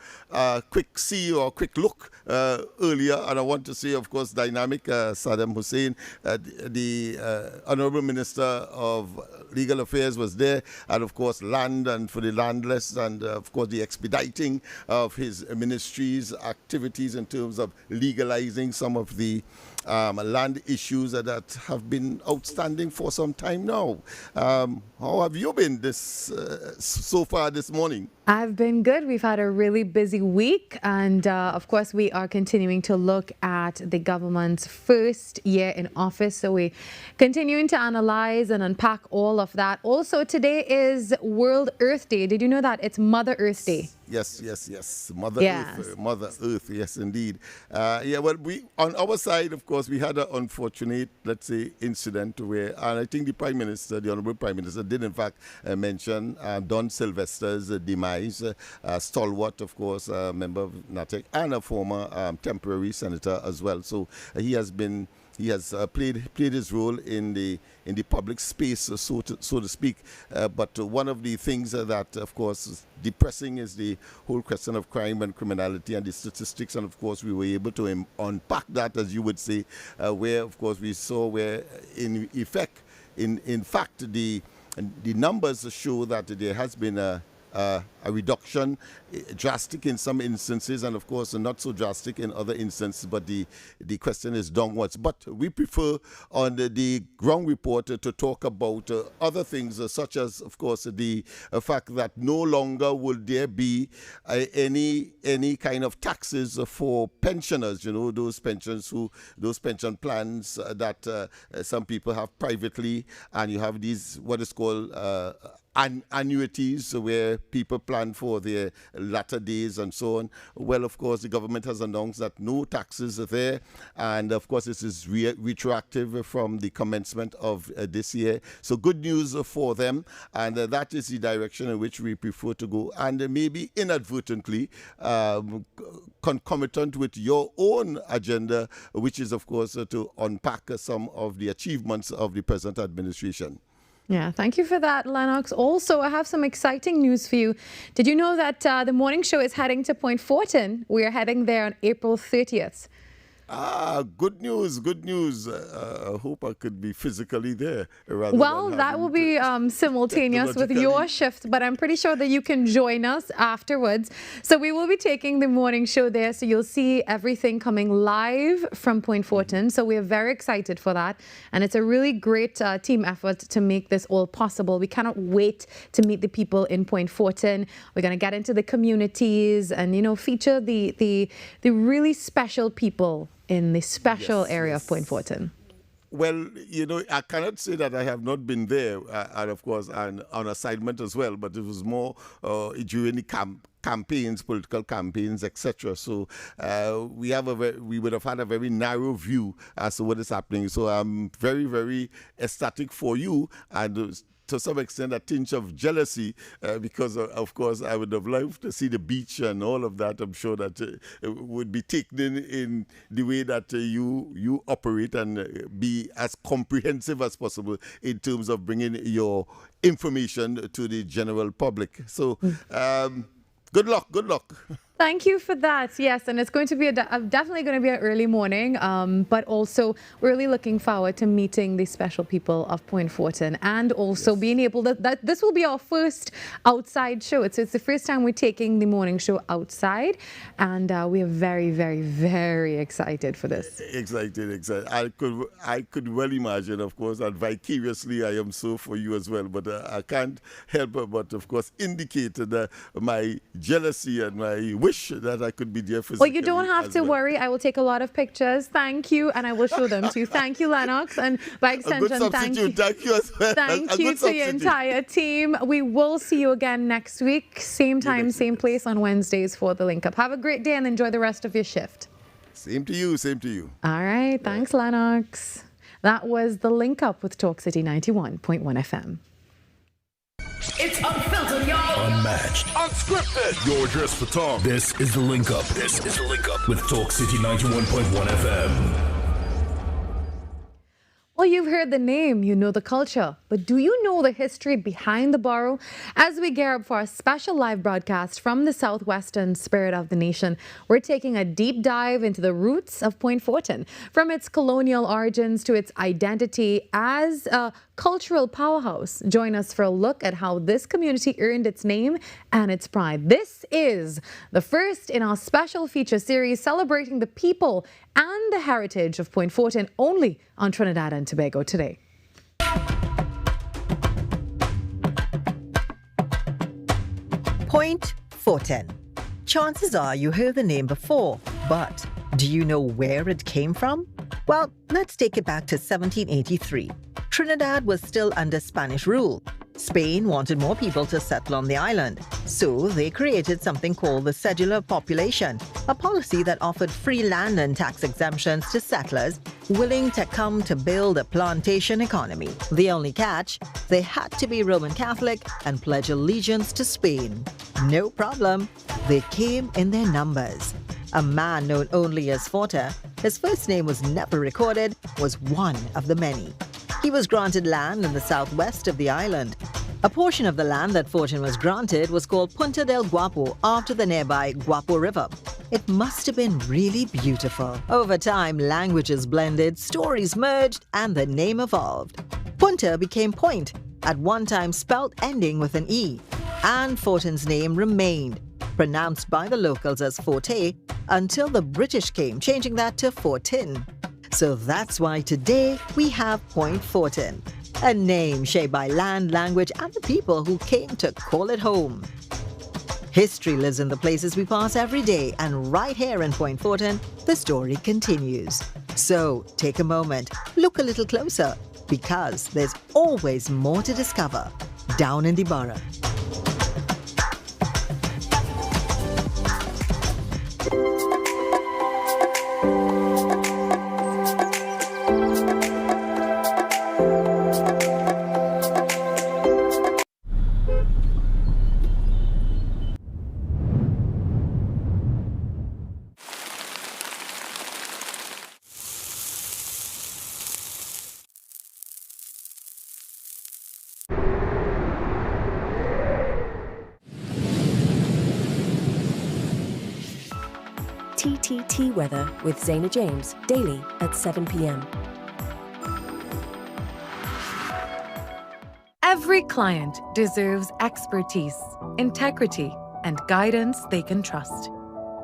quick see or a quick look earlier, and I want to say, of course, dynamic Saddam Hussein, the Honorable Minister of Legal Affairs was there, and of course land and for the landless, and of course the expediting of his ministry's activities in terms of legalizing some of the land issues that have been outstanding for some time now. How have you been so far this morning? I've been good. We've had a really busy week, and of course we are continuing to look at the government's first year in office, so we're continuing to analyze and unpack all of that. Also, today is World Earth Day. Did you know that? It's Mother Earth Day. Yes. Mother Earth, yes, indeed. Well, we on our side, of course, we had an unfortunate, let's say, incident where, and I think the Prime Minister, the Honourable Prime Minister, did in fact mention Don Sylvester's demise, stalwart, of course, member of NATEC and a former temporary senator as well. So he has played his role in the public space, so to speak. But one of the things that, of course, is depressing is the whole question of crime and criminality and the statistics. And of course, we were able to unpack that, as you would say, where, of course, we saw where, in fact, the numbers show that there has been a reduction, drastic in some instances, and of course not so drastic in other instances, but the question is downwards. But we prefer on the ground report to talk about other things, such as, of course, the fact that no longer will there be any kind of taxes for pensioners, those pension plans that some people have privately, and you have these what is called annuities where people plan for their latter days and so on. Well, of course, the government has announced that no taxes are there. And, of course, this is retroactive from the commencement of this year. So good news for them. And that is the direction in which we prefer to go. And maybe inadvertently, concomitant with your own agenda, which is, of course, to unpack some of the achievements of the present administration. Yeah, thank you for that, Lennox. Also, I have some exciting news for you. Did you know that the morning show is heading to Point Fortin? We are heading there on April 30th. Good news, good news. I hope I could be physically there. Well, that will be simultaneous with your shift, but I'm pretty sure that you can join us afterwards. So we will be taking the morning show there, so you'll see everything coming live from Point Fortin. So we're very excited for that, and it's a really great team effort to make this all possible. We cannot wait to meet the people in Point Fortin. We're going to get into the communities and, you know, feature the really special people in the special area of Point Fortin. Well, you know, I cannot say that I have not been there, and of course, on assignment as well, but it was more during the campaigns, political campaigns, etc. So we would have had a very narrow view as to what is happening. So I'm very, very ecstatic for you, and to some extent a tinge of jealousy because, of course, I would have loved to see the beach and all of that. I'm sure that it would be taken in the way that you operate and be as comprehensive as possible in terms of bringing your information to the general public. So good luck, good luck. Thank you for that. Yes, and it's going to be definitely going to be an early morning, but also we're really looking forward to meeting the special people of Point Fortin and also being able to, this will be our first outside show. It's the first time we're taking the morning show outside, and we are very, very, very excited for this. Excited. I could well imagine, of course, and vicariously I am so for you as well, but I can't help but, of course, indicate my jealousy and my wish that I could be there physically. Well, you don't have to worry. I will take a lot of pictures. Thank you, and I will show them to you. Thank you, Lennox, and by extension, thank you. Thank you as well. Thank you to your entire team. We will see you again next week, same time, same place on Wednesdays for the Link Up. Have a great day and enjoy the rest of your shift. Same to you. Same to you. All right. Thanks, Lennox. That was the Link Up with Talk City 91.1 FM. It's unfiltered, y'all. Unmatched. Unscripted. You're dressed for talk. This is the Link Up. This is the Link Up with Talk City 91.1 FM. Well, you've heard the name, you know the culture, but do you know the history behind the borough? As we gear up for a special live broadcast from the southwestern spirit of the nation, we're taking a deep dive into the roots of Point Fortin, from its colonial origins to its identity as a cultural powerhouse. Join us for a look at how this community earned its name and its pride. This is the first in our special feature series celebrating the people and the heritage of Point Fortin, only on Trinidad and Tobago Today. Point Fortin. Chances are you heard the name before, but do you know where it came from? Well, let's take it back to 1783. Trinidad was still under Spanish rule. Spain wanted more people to settle on the island, so they created something called the Cedular Population, a policy that offered free land and tax exemptions to settlers willing to come to build a plantation economy. The only catch, they had to be Roman Catholic and pledge allegiance to Spain. No problem, they came in their numbers. A man known only as Fortin, his first name was never recorded, was one of the many. He was granted land in the southwest of the island. A portion of the land that Fortin was granted was called Punta del Guapo after the nearby Guapo River. It must have been really beautiful. Over time, languages blended, stories merged, and the name evolved. Punta became Point, at one time spelt ending with an E, and Fortin's name remained, pronounced by the locals as Forte, until the British came, changing that to Fortin. So that's why today we have Point Fortin, a name shaped by land, language, and the people who came to call it home. History lives in the places we pass every day, and right here in Point Fortin, the story continues. So take a moment, look a little closer, because there's always more to discover. down in the borough. TTT Weather with Zaina James, daily at 7 p.m. Every client deserves expertise, integrity, and guidance they can trust.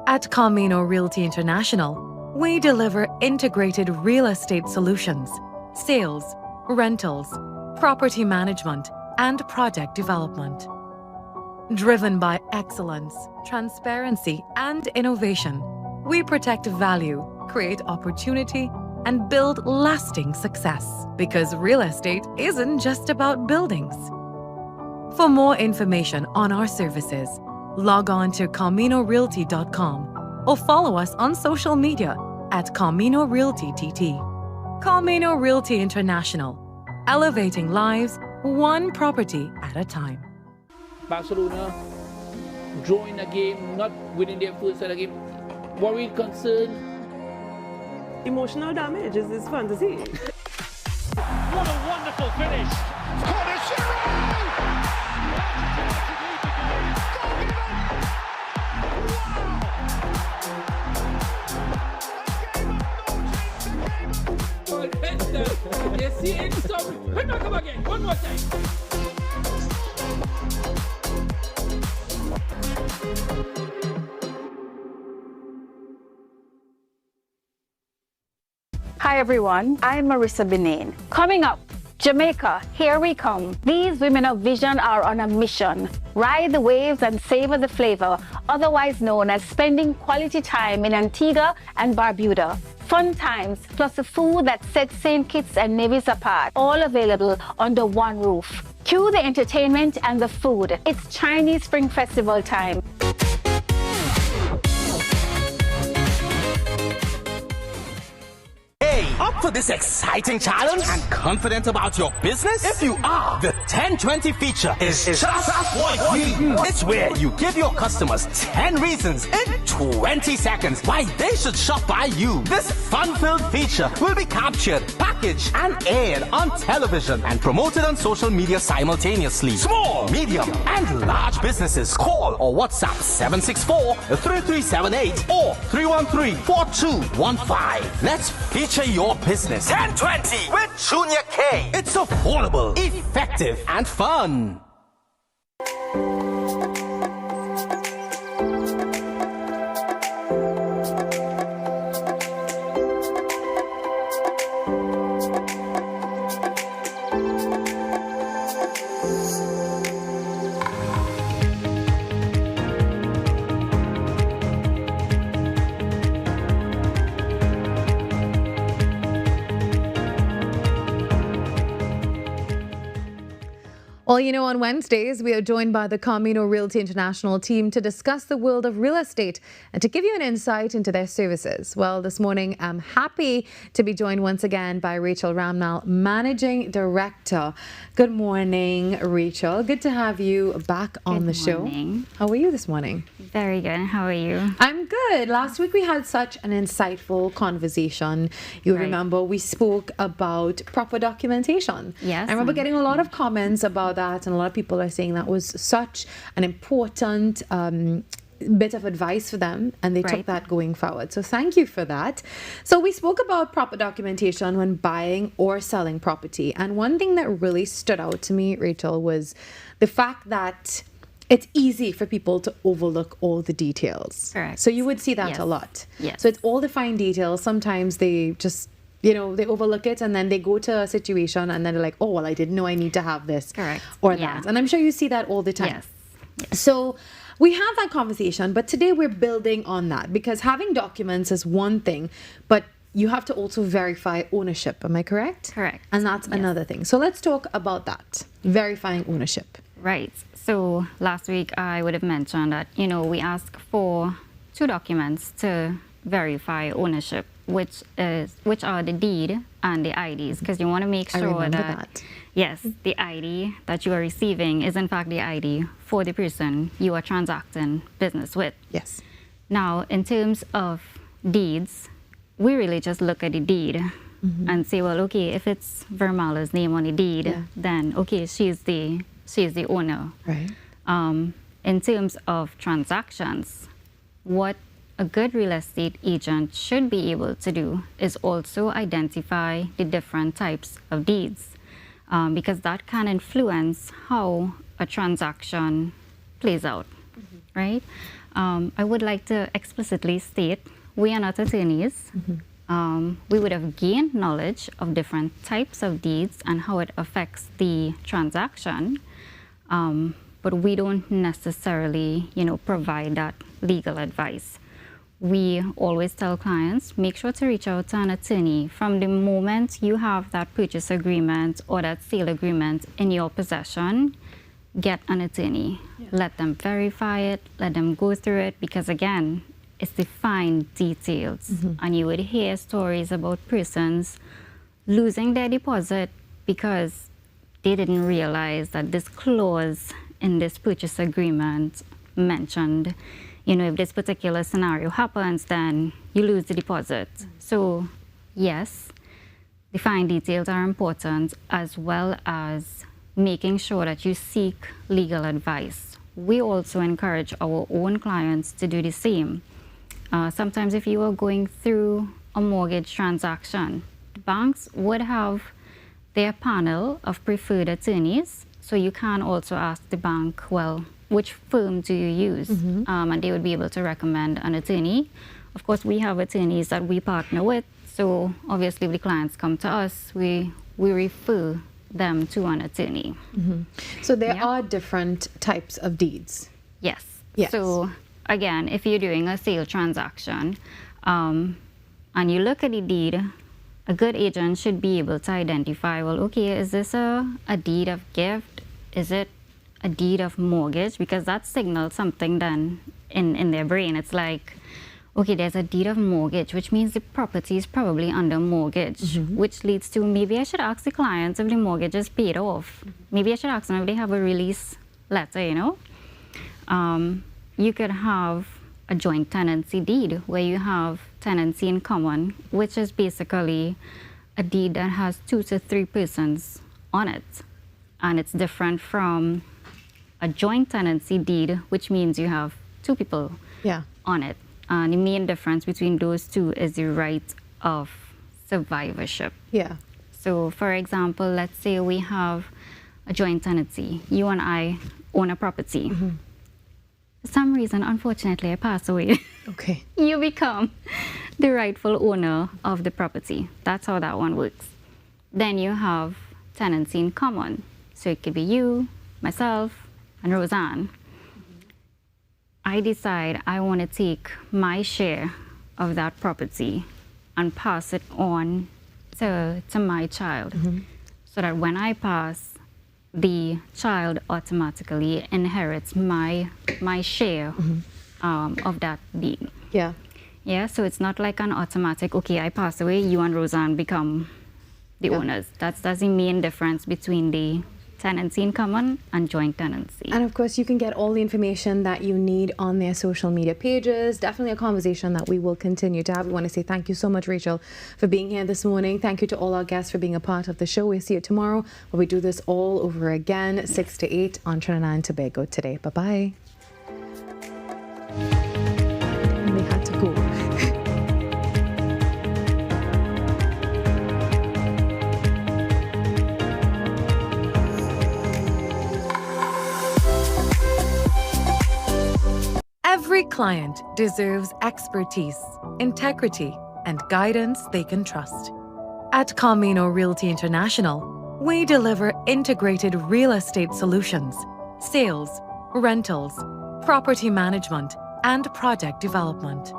At Camino Realty International, we deliver integrated real estate solutions, sales, rentals, property management, and project development. Driven by excellence, transparency, and innovation, we protect value, create opportunity, and build lasting success. Because real estate isn't just about buildings. For more information on our services, log on to CaminoRealty.com or follow us on social media at Camino Realty TT. Camino Realty International, elevating lives one property at a time. Barcelona drawing a game, not winning their first set of game. Worried, concerned. Emotional damage is fun to see. What a wonderful finish. You see it? Come again. One more time. Hi everyone, I'm Marissa Benin. Coming up, Jamaica, here we come. These women of vision are on a mission. Ride the waves and savor the flavor, otherwise known as spending quality time in Antigua and Barbuda. Fun times, plus the food that sets St. Kitts and Nevis apart, all available under one roof. Cue the entertainment and the food. It's Chinese Spring Festival time. Up for this exciting challenge and confident about your business? If you are, the 1020 feature is just what you need. It's where you give your customers 10 reasons in 20 seconds why they should shop by you. This fun-filled feature will be captured, packaged, and aired on television and promoted on social media simultaneously. Small, medium, and large businesses call or WhatsApp 764-3378 or 313-4215. Let's feature your business. 1020 with Junior K. It's affordable, effective, and fun. Well, you know, on Wednesdays, we are joined by the Camino Realty International team to discuss the world of real estate and to give you an insight into their services. Well, this morning, I'm happy to be joined once again by Rachel Ramnal, Managing Director. Good morning, Rachel. Good to have you back on the show. How are you this morning? Very good. How are you? I'm good. Last week, we had such an insightful conversation. You remember we spoke about proper documentation. Yes. I remember getting a lot of comments about that, and a lot of people are saying that was such an important bit of advice for them, and they took that going forward. So thank you for that. So we spoke about proper documentation when buying or selling property, and one thing that really stood out to me, Rachel, was the fact that it's easy for people to overlook all the details. Correct. So you would see that a lot. Yes. So it's all the fine details. Sometimes they just, you know, they overlook it, and then they go to a situation and then they're like, oh, well, I didn't know I need to have this or that. And I'm sure you see that all the time. Yes. So we have that conversation, but today we're building on that, because having documents is one thing, but you have to also verify ownership. Am I correct? Correct. And that's another thing. So let's talk about that, verifying ownership. Right. So last week I would have mentioned that, we ask for 2 documents to verify ownership, which are the deed and the IDs, because you want to make sure that, yes, the ID that you are receiving is in fact the ID for the person you are transacting business with. Yes. Now, in terms of deeds, we really just look at the deed and say, well, okay, if it's Virmala's name on the deed, then okay, she's the owner. Right. In terms of transactions, what a good real estate agent should be able to do is also identify the different types of deeds, because that can influence how a transaction plays out, right? I would like to explicitly state we are not attorneys. We would have gained knowledge of different types of deeds and how it affects the transaction, but we don't necessarily, provide that legal advice. We always tell clients, make sure to reach out to an attorney from the moment you have that purchase agreement or that sale agreement in your possession. Get an attorney. Let them verify it, let them go through it, because again, it's the fine details. And you would hear stories about persons losing their deposit because they didn't realize that this clause in this purchase agreement mentioned, if this particular scenario happens, then you lose the deposit. So yes, the fine details are important, as well as making sure that you seek legal advice. We also encourage our own clients to do the same. Sometimes if you are going through a mortgage transaction, the banks would have their panel of preferred attorneys, so you can also ask the bank, well, which firm do you use? And they would be able to recommend an attorney. Of course, we have attorneys that we partner with, so obviously if the clients come to us, we refer them to an attorney. So there are different types of deeds. Yes. So again, if you're doing a sale transaction and you look at the deed, a good agent should be able to identify, well, okay, is this a deed of gift? Is it a deed of mortgage? Because that signals something then in their brain. It's like, okay, there's a deed of mortgage, which means the property is probably under mortgage, which leads to maybe I should ask the clients if the mortgage is paid off. Maybe I should ask them if they have a release letter, You could have a joint tenancy deed where you have tenancy in common, which is basically a deed that has 2 to 3 persons on it. And it's different from a joint tenancy deed, which means you have 2 people on it. And the main difference between those two is the right of survivorship. So for example, let's say we have a joint tenancy. You and I own a property. For some reason, unfortunately, I pass away. Okay. You become the rightful owner of the property. That's how that one works. Then you have tenancy in common. So it could be you, myself, and Roseanne. I decide I want to take my share of that property and pass it on to my child. So that when I pass, the child automatically inherits my share of that deed. So it's not like an automatic, okay, I pass away, you and Roseanne become the owners. That's the main difference between the tenancy in common and joint tenancy. And of course, you can get all the information that you need on their social media pages. Definitely a conversation that we will continue to have. We want to say thank you so much, Rachel, for being here this morning. Thank you to all our guests for being a part of the show. We'll see you tomorrow where we do this all over again, 6 to 8 on Trinidad and Tobago Today. Bye-bye. And they had to go. Every client deserves expertise, integrity, and guidance they can trust. At Camino Realty International, we deliver integrated real estate solutions, sales, rentals, property management, and project development.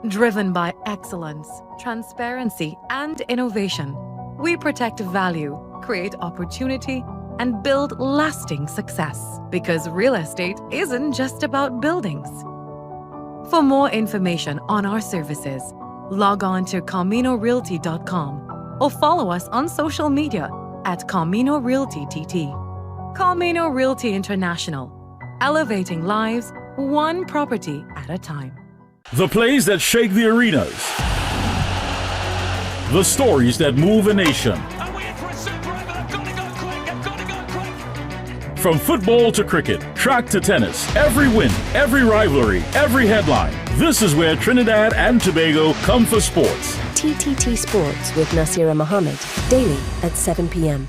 Driven by excellence, transparency, and innovation, we protect value, create opportunity, and build lasting success. Because real estate isn't just about buildings. For more information on our services, log on to CaminoRealty.com or follow us on social media at Camino Realty TT. Camino Realty International, elevating lives one property at a time. The plays that shake the arenas. The stories that move a nation. From football to cricket, track to tennis, every win, every rivalry, every headline. This is where Trinidad and Tobago come for sports. TTT Sports with Nasira Mohammed, daily at 7 p.m.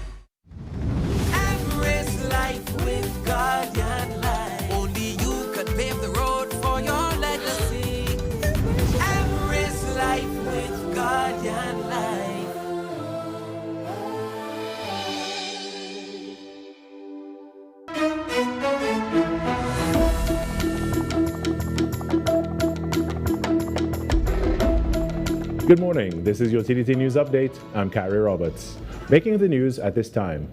Good morning, this is your TTT News Update. I'm Carrie Roberts. Making the news at this time.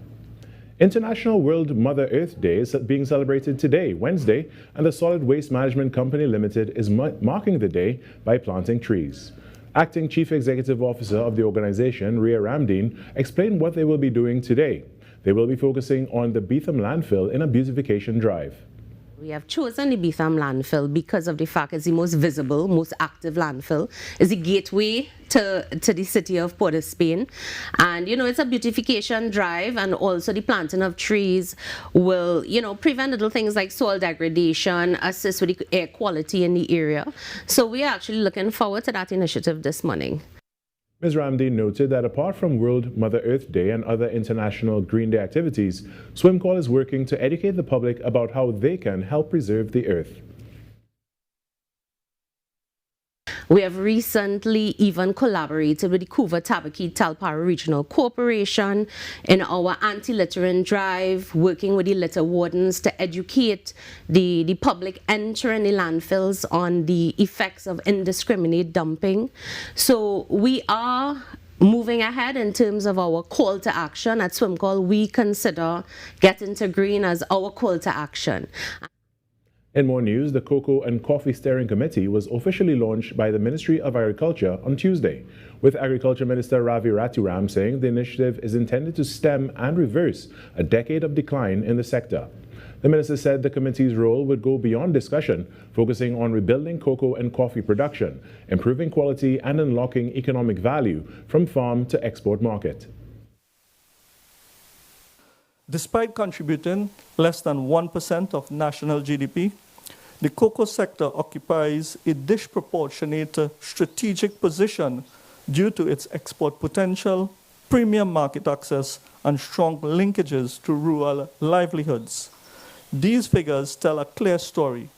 International World Mother Earth Day is being celebrated today, Wednesday, and the Solid Waste Management Company Limited is marking the day by planting trees. Acting Chief Executive Officer of the organization, Ria Ramdeen, explained what they will be doing today. They will be focusing on the Beetham landfill in a beautification drive. We have chosen the Beetham landfill because of the fact it's the most visible, most active landfill. It's the gateway to the city of Port of Spain. And, it's a beautification drive, and also the planting of trees will, prevent little things like soil degradation, assist with the air quality in the area. So we are actually looking forward to that initiative this morning. Ms. Ramdeen noted that apart from World Mother Earth Day and other international Green Day activities, SwimCall is working to educate the public about how they can help preserve the earth. We have recently even collaborated with the Couva Tabaki Talpara Regional Corporation in our anti-littering drive, working with the litter wardens to educate the public entering the landfills on the effects of indiscriminate dumping. So we are moving ahead in terms of our call to action. At SwimCall, we consider getting to green as our call to action. In more news, the Cocoa and Coffee Steering Committee was officially launched by the Ministry of Agriculture on Tuesday, with Agriculture Minister Ravi Raturam saying the initiative is intended to stem and reverse a decade of decline in the sector. The minister said the committee's role would go beyond discussion, focusing on rebuilding cocoa and coffee production, improving quality and unlocking economic value from farm to export market. Despite contributing less than 1% of national GDP, the cocoa sector occupies a disproportionate strategic position due to its export potential, premium market access, and strong linkages to rural livelihoods. These figures tell a clear story.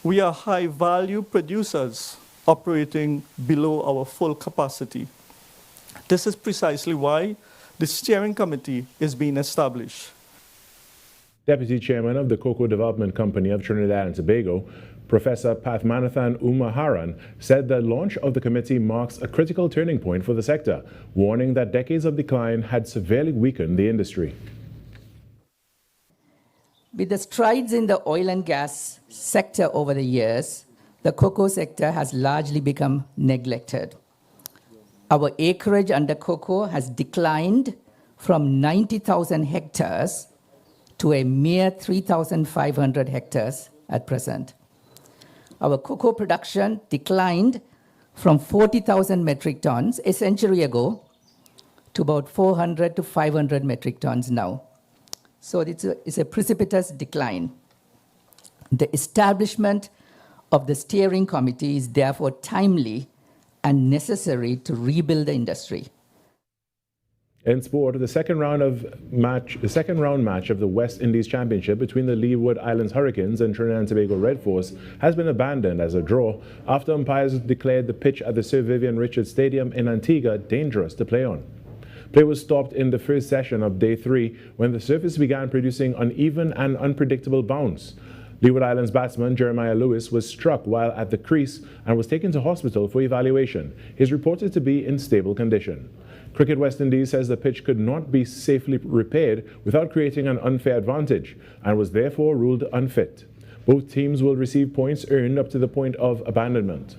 We are high-value producers operating below our full capacity. This is precisely why the steering committee is being established. Deputy Chairman of the Cocoa Development Company of Trinidad and Tobago, Professor Pathmanathan Umaharan, said the launch of the committee marks a critical turning point for the sector, warning that decades of decline had severely weakened the industry. With the strides in the oil and gas sector over the years, the cocoa sector has largely become neglected. Our acreage under cocoa has declined from 90,000 hectares to a mere 3,500 hectares at present. Our cocoa production declined from 40,000 metric tons a century ago to about 400 to 500 metric tons now. So it's a precipitous decline. The establishment of the steering committee is therefore timely and necessary to rebuild the industry. In sport, the second round match of the West Indies Championship between the Leeward Islands Hurricanes and Trinidad and Tobago Red Force has been abandoned as a draw after umpires declared the pitch at the Sir Vivian Richards Stadium in Antigua dangerous to play on. Play was stopped in the first session of Day 3 when the surface began producing uneven and unpredictable bounce. Leeward Islands batsman Jeremiah Lewis was struck while at the crease and was taken to hospital for evaluation. He is reported to be in stable condition. Cricket West Indies says the pitch could not be safely repaired without creating an unfair advantage and was therefore ruled unfit. Both teams will receive points earned up to the point of abandonment.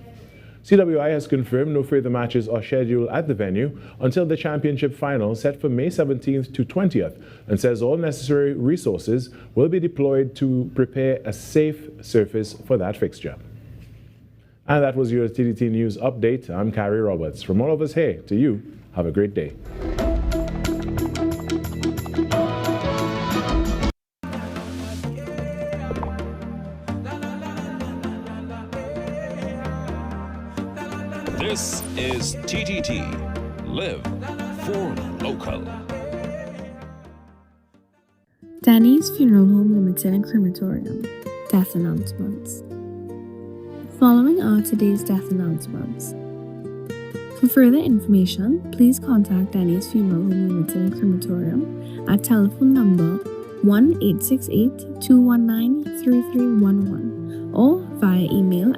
CWI has confirmed no further matches are scheduled at the venue until the championship final set for May 17th to 20th and says all necessary resources will be deployed to prepare a safe surface for that fixture. And that was your TDT News Update. I'm Carrie Roberts. From all of us here to you, have a great day. This is TTT. Live for local. Danny's Funeral Home Limited and Crematorium. Death announcements. Following are today's death announcements. For further information, please contact Danny's Funeral Home Limited and Crematorium at telephone number 1-868-219-3311 or via email